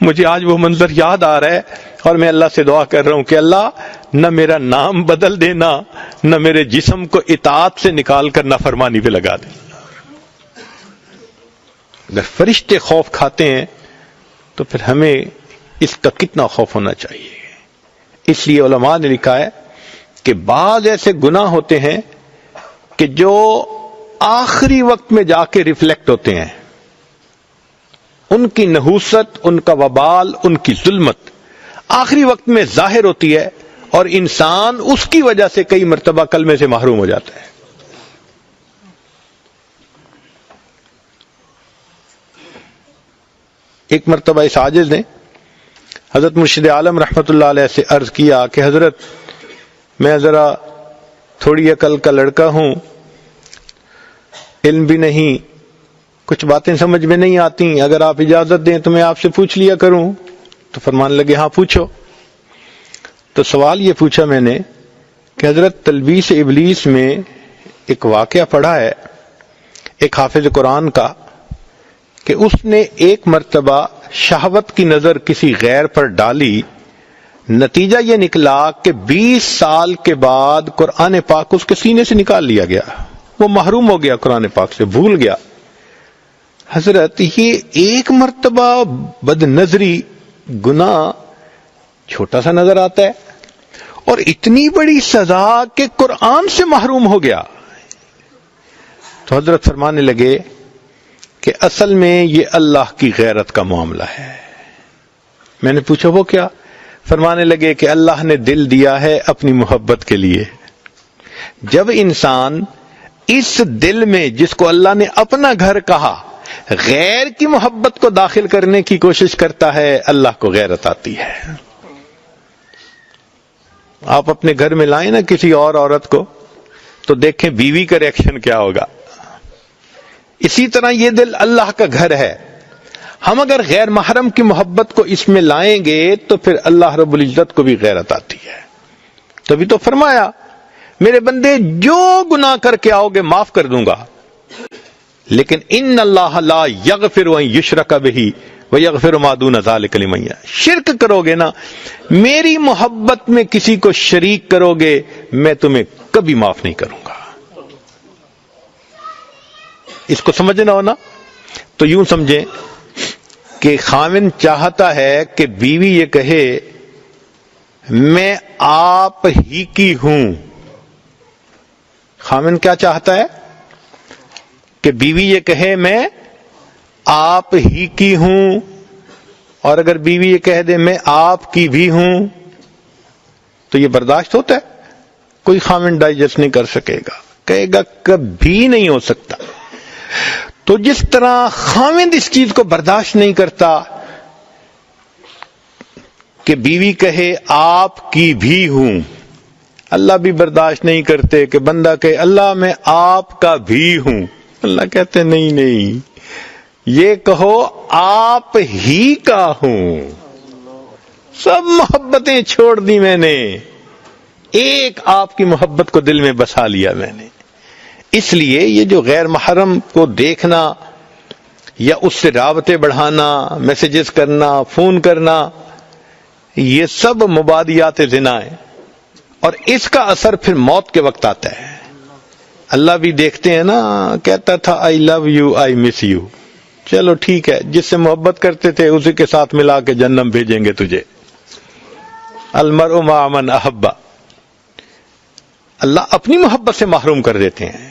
مجھے آج وہ منظر یاد آ رہا ہے، اور میں اللہ سے دعا کر رہا ہوں کہ اللہ نہ میرا نام بدل دینا، نہ میرے جسم کو اطاعت سے نکال کر نافرمانی پہ لگا دے۔ اگر فرشتے خوف کھاتے ہیں تو پھر ہمیں اس کا کتنا خوف ہونا چاہیے۔ اس لیے علماء نے لکھا ہے کہ بعض ایسے گناہ ہوتے ہیں کہ جو آخری وقت میں جا کے ریفلیکٹ ہوتے ہیں، ان کی نحوست، ان کا وبال، ان کی ظلمت آخری وقت میں ظاہر ہوتی ہے، اور انسان اس کی وجہ سے کئی مرتبہ کلمے سے محروم ہو جاتا ہے۔ ایک مرتبہ اس عاجز نے حضرت مرشد عالم رحمت اللہ علیہ سے عرض کیا کہ حضرت میں ذرا تھوڑی عقل کا لڑکا ہوں، علم بھی نہیں، کچھ باتیں سمجھ میں نہیں آتی، اگر آپ اجازت دیں تو میں آپ سے پوچھ لیا کروں۔ تو فرمانے لگے ہاں پوچھو۔ تو سوال یہ پوچھا میں نے کہ حضرت تلبیس ابلیس میں ایک واقعہ پڑھا ہے ایک حافظ قرآن کا کہ اس نے ایک مرتبہ شہوت کی نظر کسی غیر پر ڈالی، نتیجہ یہ نکلا کہ 20 سال کے بعد قرآن پاک اس کے سینے سے نکال لیا گیا، وہ محروم ہو گیا قرآن پاک سے، بھول گیا۔ حضرت یہ ایک مرتبہ بد نظری گناہ چھوٹا سا نظر آتا ہے، اور اتنی بڑی سزا کہ قرآن سے محروم ہو گیا۔ تو حضرت فرمانے لگے کہ اصل میں یہ اللہ کی غیرت کا معاملہ ہے۔ میں نے پوچھا وہ کیا؟ فرمانے لگے کہ اللہ نے دل دیا ہے اپنی محبت کے لیے، جب انسان اس دل میں جس کو اللہ نے اپنا گھر کہا غیر کی محبت کو داخل کرنے کی کوشش کرتا ہے، اللہ کو غیرت آتی ہے۔ آپ اپنے گھر میں لائیں نا کسی اور عورت کو تو دیکھیں بیوی کا ریئیکشن کیا ہوگا۔ اسی طرح یہ دل اللہ کا گھر ہے، ہم اگر غیر محرم کی محبت کو اس میں لائیں گے تو پھر اللہ رب العزت کو بھی غیرت آتی ہے۔ تبھی تو فرمایا میرے بندے جو گناہ کر کے آؤ گے معاف کر دوں گا، لیکن ان اللہ لا یغفر ان یشرک بہ ویغفر ما دون ذلک لمن یشاء، شرک کرو گے نا، میری محبت میں کسی کو شریک کرو گے، میں تمہیں کبھی معاف نہیں کروں گا۔ اس کو سمجھنا ہونا تو یوں سمجھیں کہ خاوند چاہتا ہے کہ بیوی یہ کہے میں آپ ہی کی ہوں۔ خاوند کیا چاہتا ہے کہ بیوی یہ کہے میں آپ ہی کی ہوں، اور اگر بیوی یہ کہہ دے میں آپ کی بھی ہوں تو یہ برداشت ہوتا ہے؟ کوئی خاوند ڈائجسٹ نہیں کر سکے گا، کہے گا کبھی نہیں ہو سکتا۔ تو جس طرح خاوند اس چیز کو برداشت نہیں کرتا کہ بیوی کہے آپ کی بھی ہوں، اللہ بھی برداشت نہیں کرتے کہ بندہ کہے اللہ میں آپ کا بھی ہوں۔ اللہ کہتے نہیں نہیں، یہ کہو آپ ہی کا ہوں۔ سب محبتیں چھوڑ دی میں نے، ایک آپ کی محبت کو دل میں بسا لیا میں نے۔ اس لیے یہ جو غیر محرم کو دیکھنا یا اس سے رابطے بڑھانا، میسیجز کرنا، فون کرنا، یہ سب مبادیات زنا ہے، اور اس کا اثر پھر موت کے وقت آتا ہے۔ اللہ بھی دیکھتے ہیں نا، کہتا تھا آئی love you I miss you, چلو ٹھیک ہے، جس سے محبت کرتے تھے اسی کے ساتھ ملا کے جہنم بھیجیں گے تجھے. المرء مع من احب. اللہ اپنی محبت سے محروم کر دیتے ہیں.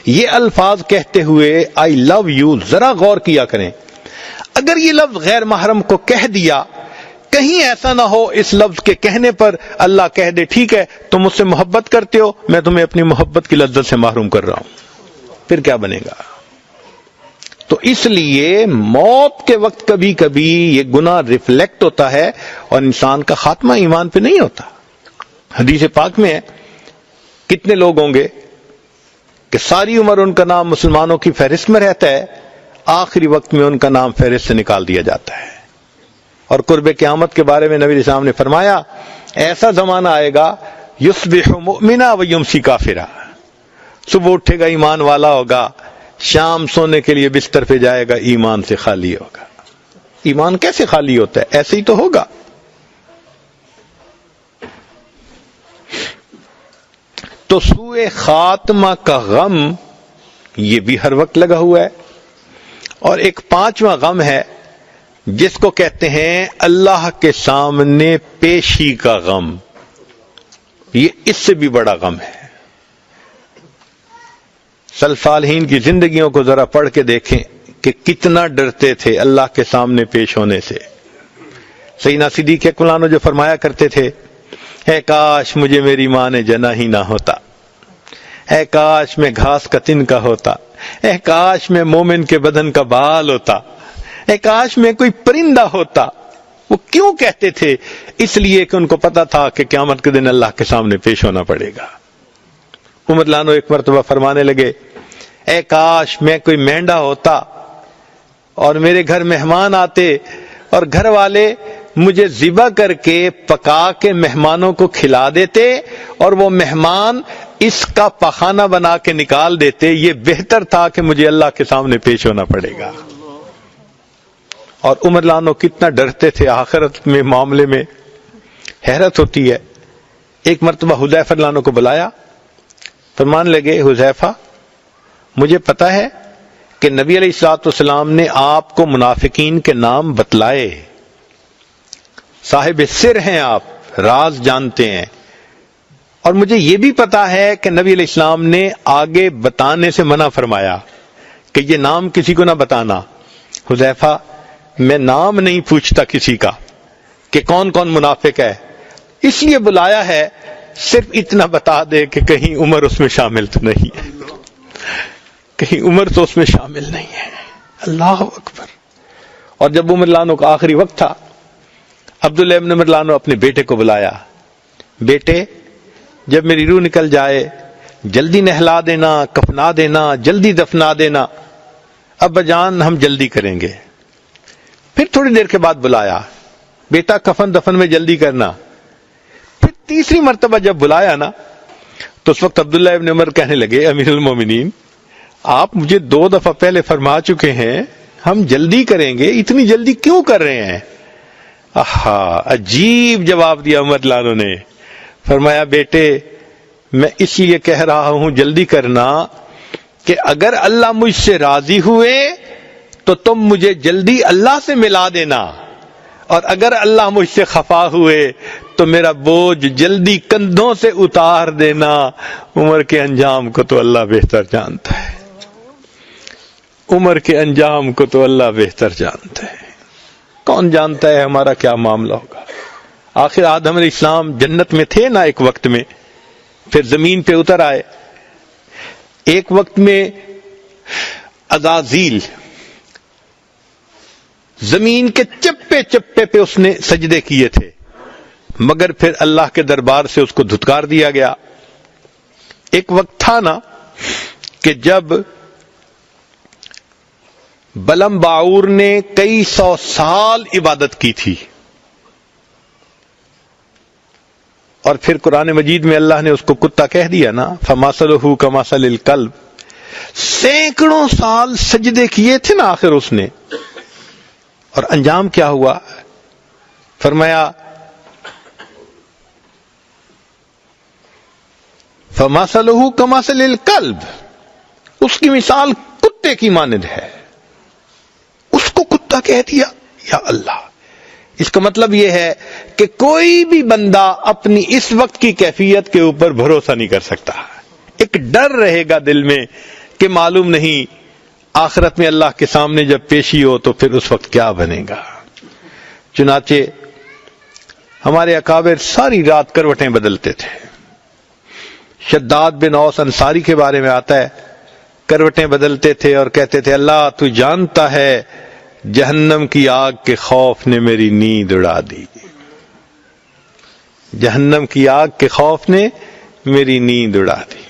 یہ الفاظ کہتے ہوئے آئی لو یو ذرا غور کیا کریں. اگر یہ لفظ غیر محرم کو کہہ دیا، کہیں ایسا نہ ہو اس لفظ کے کہنے پر اللہ کہہ دے ٹھیک ہے تم مجھ سے محبت کرتے ہو، میں تمہیں اپنی محبت کی لذت سے محروم کر رہا ہوں، پھر کیا بنے گا؟ تو اس لیے موت کے وقت کبھی کبھی یہ گناہ ریفلیکٹ ہوتا ہے اور انسان کا خاتمہ ایمان پہ نہیں ہوتا. حدیث پاک میں ہے کتنے لوگ ہوں گے کہ ساری عمر ان کا نام مسلمانوں کی فہرست میں رہتا ہے، آخری وقت میں ان کا نام فہرست سے نکال دیا جاتا ہے. اور قرب قیامت کے بارے میں نبی علیہ السلام نے فرمایا ایسا زمانہ آئے گا یصبح مؤمنا و یمسی کافرا. صبح اٹھے گا ایمان والا ہوگا، شام سونے کے لیے بستر پہ جائے گا ایمان سے خالی ہوگا. ایمان کیسے خالی ہوتا ہے؟ ایسے ہی تو ہوگا. تو سوء خاتمہ کا غم یہ بھی ہر وقت لگا ہوا ہے. اور ایک پانچواں غم ہے جس کو کہتے ہیں اللہ کے سامنے پیشی کا غم. یہ اس سے بھی بڑا غم ہے. سلف صالحین کی زندگیوں کو ذرا پڑھ کے دیکھیں کہ کتنا ڈرتے تھے اللہ کے سامنے پیش ہونے سے. سیدنا صدیق اکبر عنہ جو فرمایا کرتے تھے اے کاش مجھے میری ماں نے جنا ہی نہ ہوتا، اے کاش میں گھاس کا تن کا ہوتا، اے کاش میں مومن کے بدن کا بال ہوتا، اے کاش میں کوئی پرندہ ہوتا. وہ کیوں کہتے تھے؟ اس لیے کہ ان کو پتا تھا کہ قیامت کے دن اللہ کے سامنے پیش ہونا پڑے گا. عمر لانو ایک مرتبہ فرمانے لگے اے کاش میں کوئی مینڈا ہوتا اور میرے گھر مہمان آتے اور گھر والے مجھے ذبح کر کے پکا کے مہمانوں کو کھلا دیتے اور وہ مہمان اس کا پخانہ بنا کے نکال دیتے. یہ بہتر تھا کہ مجھے اللہ کے سامنے پیش ہونا پڑے گا. اور عمر لانو کتنا ڈرتے تھے آخرت میں معاملے میں، حیرت ہوتی ہے. ایک مرتبہ حذیفہ لانو کو بلایا، فرمان لگے حذیفہ مجھے پتا ہے کہ نبی علیہ الصلوۃ والسلام نے آپ کو منافقین کے نام بتلائے، صاحب سر ہیں آپ، راز جانتے ہیں، اور مجھے یہ بھی پتا ہے کہ نبی علیہ السلام نے آگے بتانے سے منع فرمایا کہ یہ نام کسی کو نہ بتانا. حذیفہ میں نام نہیں پوچھتا کسی کا کہ کون کون منافق ہے، اس لیے بلایا ہے صرف اتنا بتا دے کہ کہیں عمر اس میں شامل تو نہیں ہے، کہیں عمر تو اس میں شامل نہیں ہے. اللہ اکبر. اور جب عمر لانو کا آخری وقت تھا، عبداللہ ابن عمر لانو اپنے بیٹے کو بلایا، بیٹے جب میری روح نکل جائے جلدی نہلا دینا، کفنا دینا، جلدی دفنا دینا. ابا جان ہم جلدی کریں گے. پھر تھوڑی دیر کے بعد بلایا، بیٹا کفن دفن میں جلدی کرنا. پھر تیسری مرتبہ جب بلایا نا تو اس وقت عبداللہ ابن عمر کہنے لگے امیر المومنین آپ مجھے 2 دفعہ پہلے فرما چکے ہیں ہم جلدی کریں گے، اتنی جلدی کیوں کر رہے ہیں؟ عجیب جواب دیا عمر لانو نے. فرمایا بیٹے میں اس لیے کہہ رہا ہوں جلدی کرنا کہ اگر اللہ مجھ سے راضی ہوئے تو تم مجھے جلدی اللہ سے ملا دینا، اور اگر اللہ مجھ سے خفا ہوئے تو میرا بوجھ جلدی کندھوں سے اتار دینا. عمر کے انجام کو تو اللہ بہتر جانتا ہے، عمر کے انجام کو تو اللہ بہتر جانتا ہے. کون جانتا ہے ہمارا کیا معاملہ ہوگا؟ آخر آدم علیہ السلام جنت میں تھے نا ایک وقت میں، پھر زمین پہ اتر آئے. ایک وقت میں عزازیل زمین کے چپے چپے پہ اس نے سجدے کیے تھے، مگر پھر اللہ کے دربار سے اس کو دھتکار دیا گیا. ایک وقت تھا نا کہ جب بلم باعور نے کئی 100 سال عبادت کی تھی، اور پھر قرآن مجید میں اللہ نے اس کو کتا کہہ دیا نا فَمَثَلُهُ كَمَثَلِ الْكَلْبِ. سینکڑوں سال سجدے کیے تھے نا آخر اس نے، اور انجام کیا ہوا؟ فرمایا فَمَثَلُهُ كَمَثَلِ الْكَلْبِ، اس کی مثال کتے کی مانند ہے. اللہ کہہ دیا یا اللہ. اس کا مطلب یہ ہے کہ کوئی بھی بندہ اپنی اس وقت کی کیفیت کے اوپر بھروسہ نہیں کر سکتا. ایک ڈر رہے گا دل میں کہ معلوم نہیں آخرت میں اللہ کے سامنے جب پیشی ہو تو پھر اس وقت کیا بنے گا. چنانچہ ہمارے اکابر ساری رات کروٹیں بدلتے تھے. شداد بن اوس انصاری کے بارے میں آتا ہے کروٹیں بدلتے تھے اور کہتے تھے اللہ تو جانتا ہے جہنم کی آگ کے خوف نے میری نیند اڑا دی. جہنم کی آگ کے خوف نے میری نیند اڑا دی.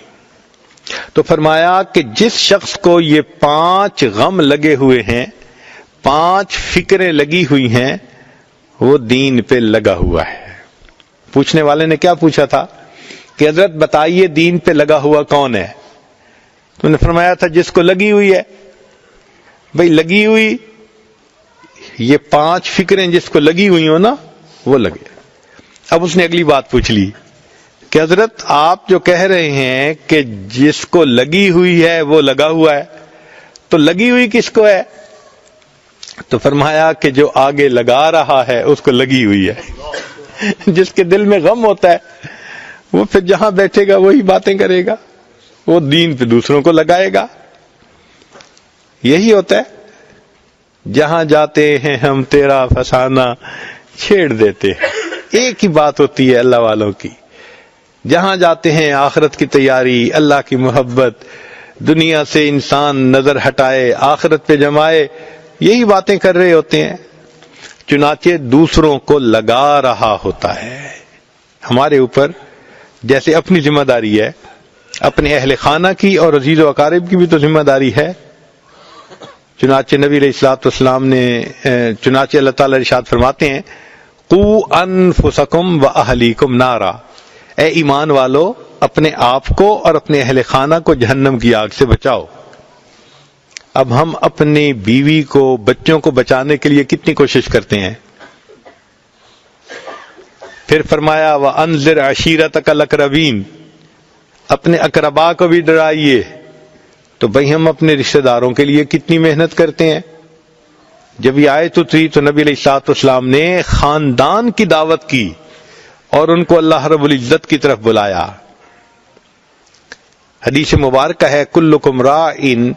تو فرمایا کہ جس شخص کو یہ 5 غم لگے ہوئے ہیں 5 فکریں لگی ہوئی ہیں وہ دین پہ لگا ہوا ہے. پوچھنے والے نے کیا پوچھا تھا کہ حضرت بتائیے دین پہ لگا ہوا کون ہے؟ تو نے فرمایا تھا جس کو لگی ہوئی ہے. بھئی لگی ہوئی یہ 5 فکریں جس کو لگی ہوئی ہو نا وہ لگے. اب اس نے اگلی بات پوچھ لی کہ حضرت آپ جو کہہ رہے ہیں کہ جس کو لگی ہوئی ہے وہ لگا ہوا ہے تو لگی ہوئی کس کو ہے؟ تو فرمایا کہ جو آگے لگا رہا ہے اس کو لگی ہوئی ہے. جس کے دل میں غم ہوتا ہے وہ پھر جہاں بیٹھے گا وہی باتیں کرے گا, وہ دین پہ دوسروں کو لگائے گا. یہی ہوتا ہے جہاں جاتے ہیں ہم تیرا فسانہ چھیڑ دیتے ہیں. ایک ہی بات ہوتی ہے اللہ والوں کی, جہاں جاتے ہیں آخرت کی تیاری, اللہ کی محبت, دنیا سے انسان نظر ہٹائے آخرت پہ جمائے, یہی باتیں کر رہے ہوتے ہیں. چنانچہ دوسروں کو لگا رہا ہوتا ہے. ہمارے اوپر جیسے اپنی ذمہ داری ہے, اپنے اہل خانہ کی اور عزیز و اقارب کی بھی تو ذمہ داری ہے. چنانچہ نبی علیہ الصلوۃ والسلام نے چنانچہ اللہ تعالیٰ ارشاد فرماتے ہیں قوا انفسکم واہلیکم نارا, اے ایمان والو اپنے آپ کو اور اپنے اہل خانہ کو جہنم کی آگ سے بچاؤ. اب ہم اپنی بیوی کو بچوں کو بچانے کے لیے کتنی کوشش کرتے ہیں. پھر فرمایا وَأَنذِرْ عَشِيرَتَكَ الْأَقْرَبِينَ, اپنے اقربا کو بھی ڈرائیے. تو بھئی ہم اپنے رشتہ داروں کے لیے کتنی محنت کرتے ہیں. جب یہ آیت اتری تو نبی علیہ الصلوۃ والسلام نے خاندان کی دعوت کی اور ان کو اللہ رب العزت کی طرف بلایا. حدیث مبارکہ ہے کلکم راعٍ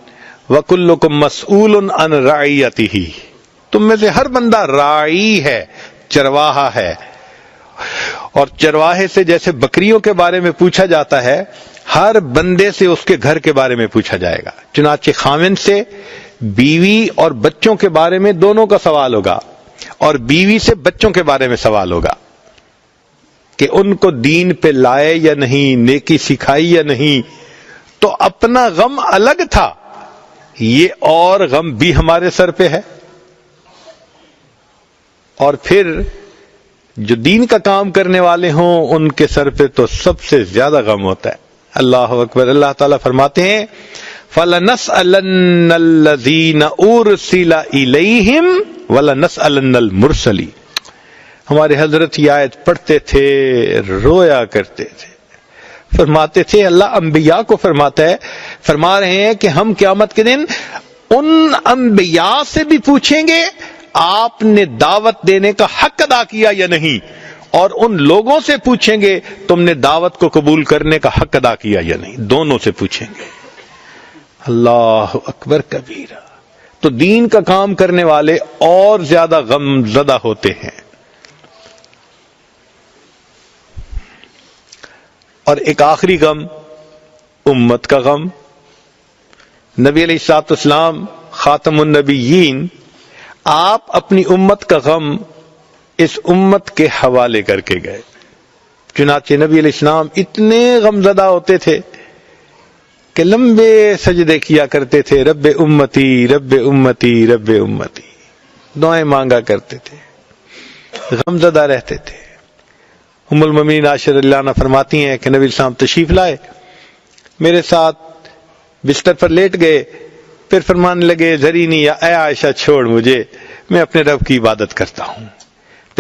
وکلکم مسئول عن رعیتہ, تم میں سے ہر بندہ راعی ہے, چرواہا ہے. اور چرواہے سے جیسے بکریوں کے بارے میں پوچھا جاتا ہے ہر بندے سے اس کے گھر کے بارے میں پوچھا جائے گا. چنانچہ خاوند سے بیوی اور بچوں کے بارے میں دونوں کا سوال ہوگا اور بیوی سے بچوں کے بارے میں سوال ہوگا کہ ان کو دین پہ لائے یا نہیں, نیکی سکھائی یا نہیں. تو اپنا غم الگ تھا, یہ اور غم بھی ہمارے سر پہ ہے. اور پھر جو دین کا کام کرنے والے ہوں ان کے سر پہ تو سب سے زیادہ غم ہوتا ہے. اللہ اکبر. اللہ تعالیٰ فرماتے ہیں فَلَنَسْأَلَنَّ الَّذِينَ أُرْسِلَ إِلَيْهِمْ وَلَنَسْأَلَنَّ الْمُرْسَلِينَ. ہمارے حضرت یہ آیت پڑھتے تھے, رویا کرتے تھے, فرماتے تھے اللہ انبیاء کو فرما رہے ہیں کہ ہم قیامت کے دن ان انبیاء سے بھی پوچھیں گے آپ نے دعوت دینے کا حق ادا کیا یا نہیں, اور ان لوگوں سے پوچھیں گے تم نے دعوت کو قبول کرنے کا حق ادا کیا یا نہیں. دونوں سے پوچھیں گے. اللہ اکبر کبیرہ. تو دین کا کام کرنے والے اور زیادہ غم زدہ ہوتے ہیں. اور ایک آخری غم امت کا غم. نبی علیہ الصلوۃ والسلام خاتم النبیین, آپ اپنی امت کا غم اس امت کے حوالے کر کے گئے. چنانچہ نبی علیہ السلام اتنے غم زدہ ہوتے تھے کہ لمبے سجدے کیا کرتے تھے, رب امتی رب امتی رب امتی, دعائیں مانگا کرتے تھے, غم زدہ رہتے تھے. ام المومنین عائشہ رضی اللہ عنہا فرماتی ہیں کہ نبی السلام تشریف لائے, میرے ساتھ بستر پر لیٹ گئے, پھر فرمانے لگے ذرینی یا اے عائشہ چھوڑ مجھے, میں اپنے رب کی عبادت کرتا ہوں.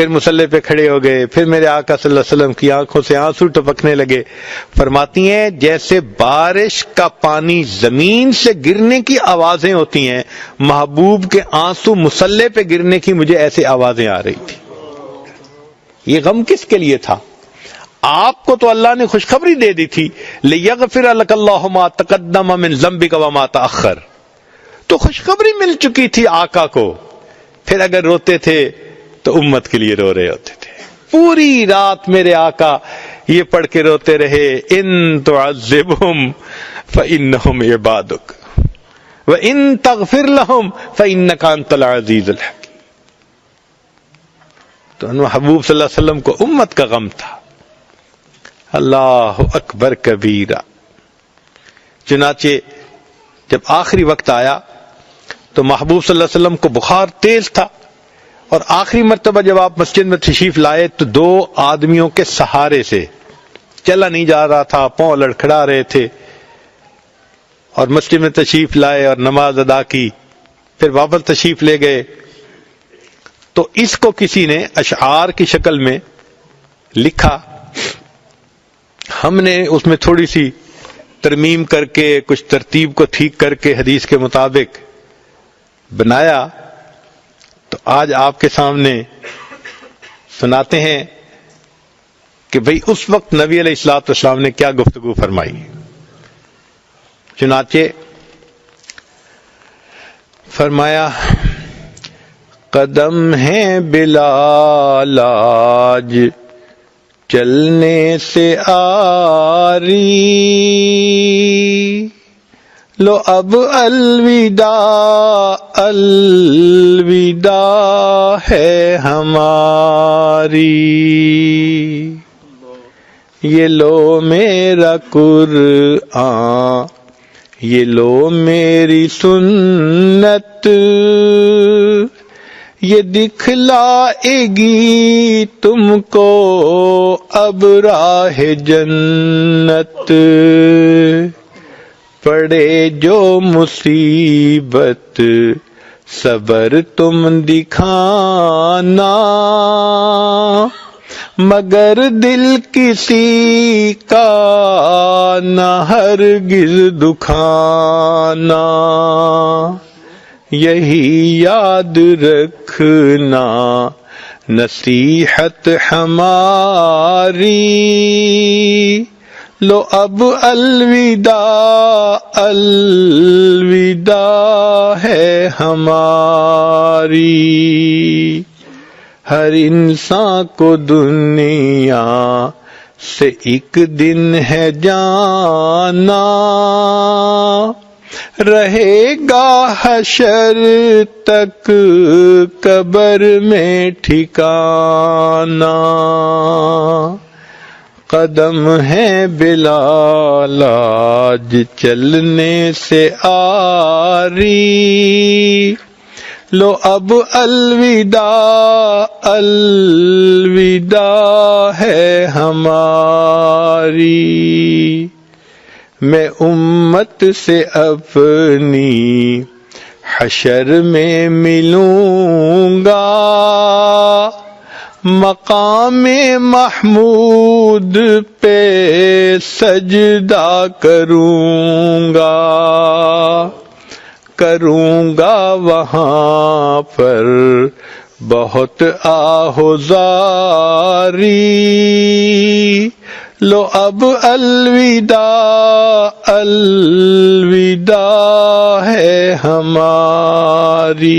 پھر مصلی پہ کھڑے ہو گئے، پھر میرے آقا صلی اللہ علیہ وسلم کی آنکھوں سے آنسو ٹپکنے لگے۔ فرماتی ہیں جیسے بارش کا پانی زمین سے گرنے کی آوازیں ہوتی ہیں، محبوب کے آنسو مصلی پہ گرنے کی مجھے ایسے آوازیں آ رہی تھی۔ یہ غم کس کے لیے تھا؟ آپ کو تو اللہ نے خوشخبری دے دی تھی، لِيَغْفِرَ لَكَ اللَّهُ مَا تَقَدَّمَ مِنْ ذَنبِكَ وَمَا تَأَخَّرَ، تو خوشخبری مل چکی تھی آقا کو، پھر اگر روتے تھے تو امت کے لیے رو رہے ہوتے تھے۔ پوری رات میرے آقا یہ پڑھ کے روتے رہے، ان تعذبہم فإنہم عبادک وإن تغفر لہم فإنک انت العزیز الحکیم۔ تو محبوب صلی اللہ علیہ وسلم کو امت کا غم تھا۔ اللہ اکبر کبیرہ۔ چنانچہ جب آخری وقت آیا تو محبوب صلی اللہ علیہ وسلم کو بخار تیز تھا، اور آخری مرتبہ جب آپ مسجد میں تشریف لائے تو 2 آدمیوں کے سہارے سے، چلا نہیں جا رہا تھا، پاؤں لڑکھڑا رہے تھے، اور مسجد میں تشریف لائے اور نماز ادا کی، پھر واپس تشریف لے گئے۔ تو اس کو کسی نے اشعار کی شکل میں لکھا، ہم نے اس میں تھوڑی سی ترمیم کر کے، کچھ ترتیب کو ٹھیک کر کے حدیث کے مطابق بنایا، تو آج آپ کے سامنے سناتے ہیں کہ بھئی اس وقت نبی علیہ الصلوۃ والسلام نے کیا گفتگو فرمائی۔ چنانچہ فرمایا، قدم ہے بلال آج چلنے سے آری، لو اب الوداع الوداع ہے ہماری، یہ لو میرا قرآن، یہ لو میری سنت، یہ دکھلائے گی تم کو اب راہ جنت، پڑے جو مصیبت صبر تم دکھانا، مگر دل کسی کا نہ ہرگز دکھانا، یہی یاد رکھنا نصیحت ہماری، لو اب الوداع الوداع ہے ہماری، ہر انسان کو دنیا سے ایک دن ہے جانا، رہے گا حشر تک قبر میں ٹھکانا، قدم ہے بلال آج چلنے سے آری، لو اب الوداع الوداع ہے ہماری، میں امت سے اپنی حشر میں ملوں گا، مقام محمود پہ سجدہ کروں گا وہاں پر بہت آہوزاری، لو اب الوداع الوداع ہے ہماری،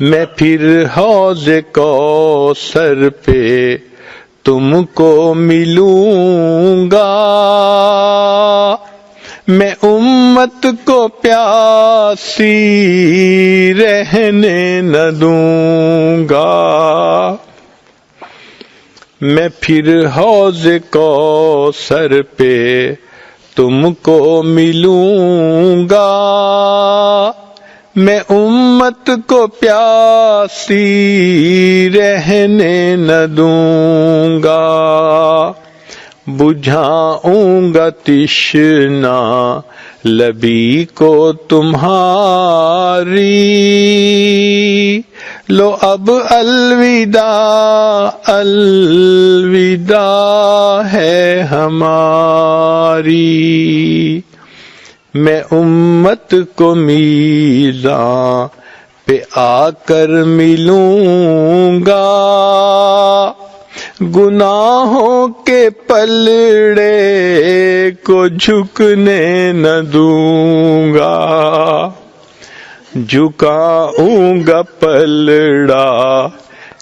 میں پھر حوض کوثر پہ تم کو ملوں گا، میں امت کو پیاسی رہنے نہ دوں گا، میں پھر حوض کوثر پہ تم کو ملوں گا، میں امت کو پیاسی رہنے نہ دوں گا، بجھاؤں گا تشنا لبی کو تمہاری، لو اب الوداع الوداع ہے ہماری، میں امت کو میزاں پہ آ کر ملوں گا، گناہوں کے پلڑے کو جھکنے نہ دوں گا، جھکاؤں گا پلڑا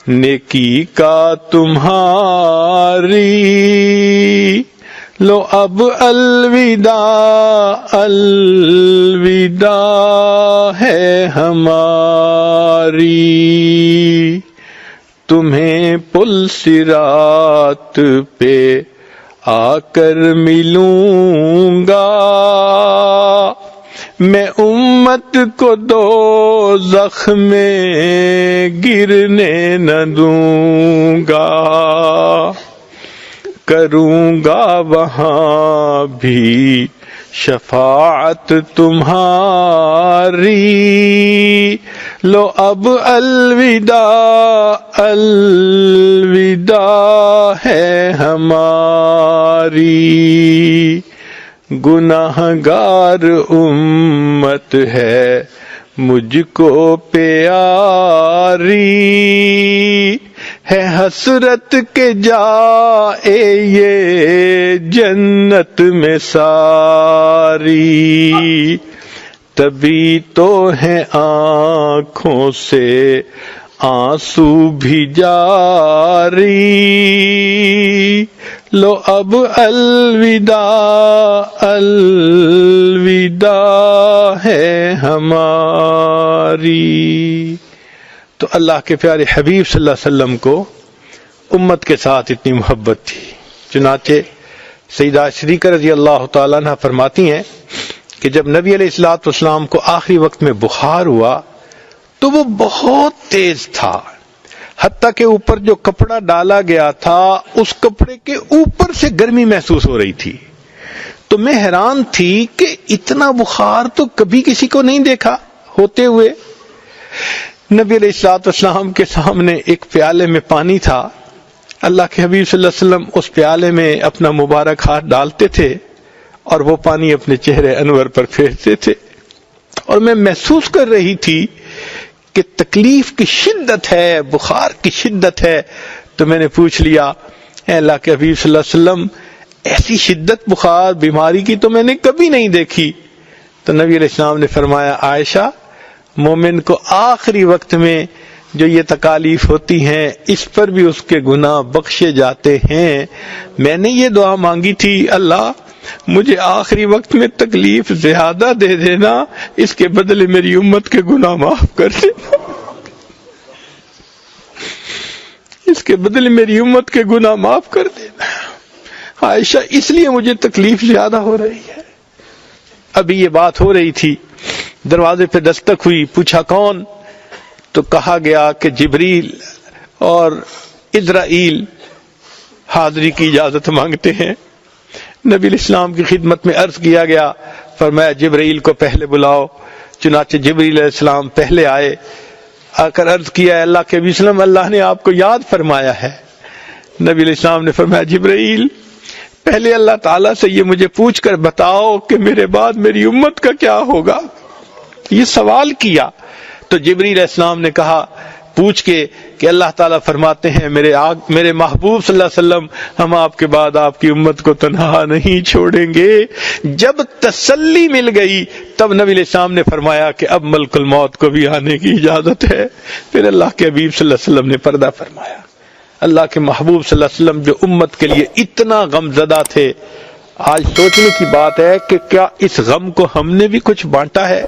نیکی کا تمہاری، لو اب الوداع الوداع ہے ہماری، تمہیں پل صراط پہ آ کر ملوں گا، میں امت کو دوزخ میں گرنے نہ دوں گا، کروں گا وہاں بھی شفاعت تمہاری، لو اب الوداع الوداع ہے ہماری، گناہگار امت ہے مجھ کو پیاری، ہے حسرت کے جائے یہ جنت میں ساری، تبھی تو ہے آنکھوں سے آنسو بھی جاری، لو اب الوداع الوداع ہے ہماری۔ تو اللہ کے پیارے حبیب صلی اللہ علیہ وسلم کو امت کے ساتھ اتنی محبت تھی، چنانچہ سیدہ شریکہ رضی اللہ تعالیٰ عنہ فرماتی ہیں کہ جب نبی علیہ الصلوۃ والسلام کو آخری وقت میں بخار ہوا تو وہ بہت تیز تھا، حتیٰ کہ اوپر جو کپڑا ڈالا گیا تھا اس کپڑے کے اوپر سے گرمی محسوس ہو رہی تھی۔ تو میں حیران تھی کہ اتنا بخار تو کبھی کسی کو نہیں دیکھا ہوتے ہوئے۔ نبی علیہ الصلوۃ والسلام کے سامنے ایک پیالے میں پانی تھا، اللہ کے حبیب صلی اللہ علیہ وسلم اس پیالے میں اپنا مبارک ہاتھ ڈالتے تھے اور وہ پانی اپنے چہرے انور پر پھیرتے تھے، اور میں محسوس کر رہی تھی کہ تکلیف کی شدت ہے، بخار کی شدت ہے۔ تو میں نے پوچھ لیا، اے اللہ کے حبیب صلی اللہ علیہ وسلم، ایسی شدت بخار بیماری کی تو میں نے کبھی نہیں دیکھی۔ تو نبی علیہ السلام نے فرمایا، عائشہ، مومن کو آخری وقت میں جو یہ تکالیف ہوتی ہیں اس پر بھی اس کے گناہ بخشے جاتے ہیں۔ میں نے یہ دعا مانگی تھی، اللہ مجھے آخری وقت میں تکلیف زیادہ دے دینا، اس کے بدلے میری امت کے گناہ معاف کر دینا، اس کے بدلے میری امت کے گناہ معاف کر دینا۔ عائشہ، اس لیے مجھے تکلیف زیادہ ہو رہی ہے۔ ابھی یہ بات ہو رہی تھی، دروازے پہ دستک ہوئی، پوچھا کون؟ تو کہا گیا کہ جبریل اور اسرائیل حاضری کی اجازت مانگتے ہیں۔ نبی علیہ السلام کی خدمت میں عرض کیا گیا، فرمایا جبریل کو پہلے بلاؤ۔ چنانچہ جبریل علیہ السلام پہلے آئے، آ کر عرض کیا، اللہ کے نبی صلی اللہ علیہ وسلم، اللہ نے آپ کو یاد فرمایا ہے۔ نبی علیہ السلام نے فرمایا، جبریل پہلے اللہ تعالیٰ سے یہ مجھے پوچھ کر بتاؤ کہ میرے بعد میری امت کا کیا ہوگا۔ یہ سوال کیا تو جبریل علیہ السلام نے کہا پوچھ کے کہ اللہ تعالیٰ فرماتے ہیں، میرے محبوب صلی اللہ علیہ وسلم، ہم آپ کے بعد آپ کی امت کو تنہا نہیں چھوڑیں گے۔ جب تسلی مل گئی تب نبی علیہ السلام نے فرمایا کہ اب ملک الموت کو بھی آنے کی اجازت ہے۔ پھر اللہ کے حبیب صلی اللہ علیہ وسلم نے پردہ فرمایا۔ اللہ کے محبوب صلی اللہ علیہ وسلم جو امت کے لیے اتنا غم زدہ تھے، آج سوچنے کی بات ہے کہ کیا اس غم کو ہم نے بھی کچھ بانٹا ہے؟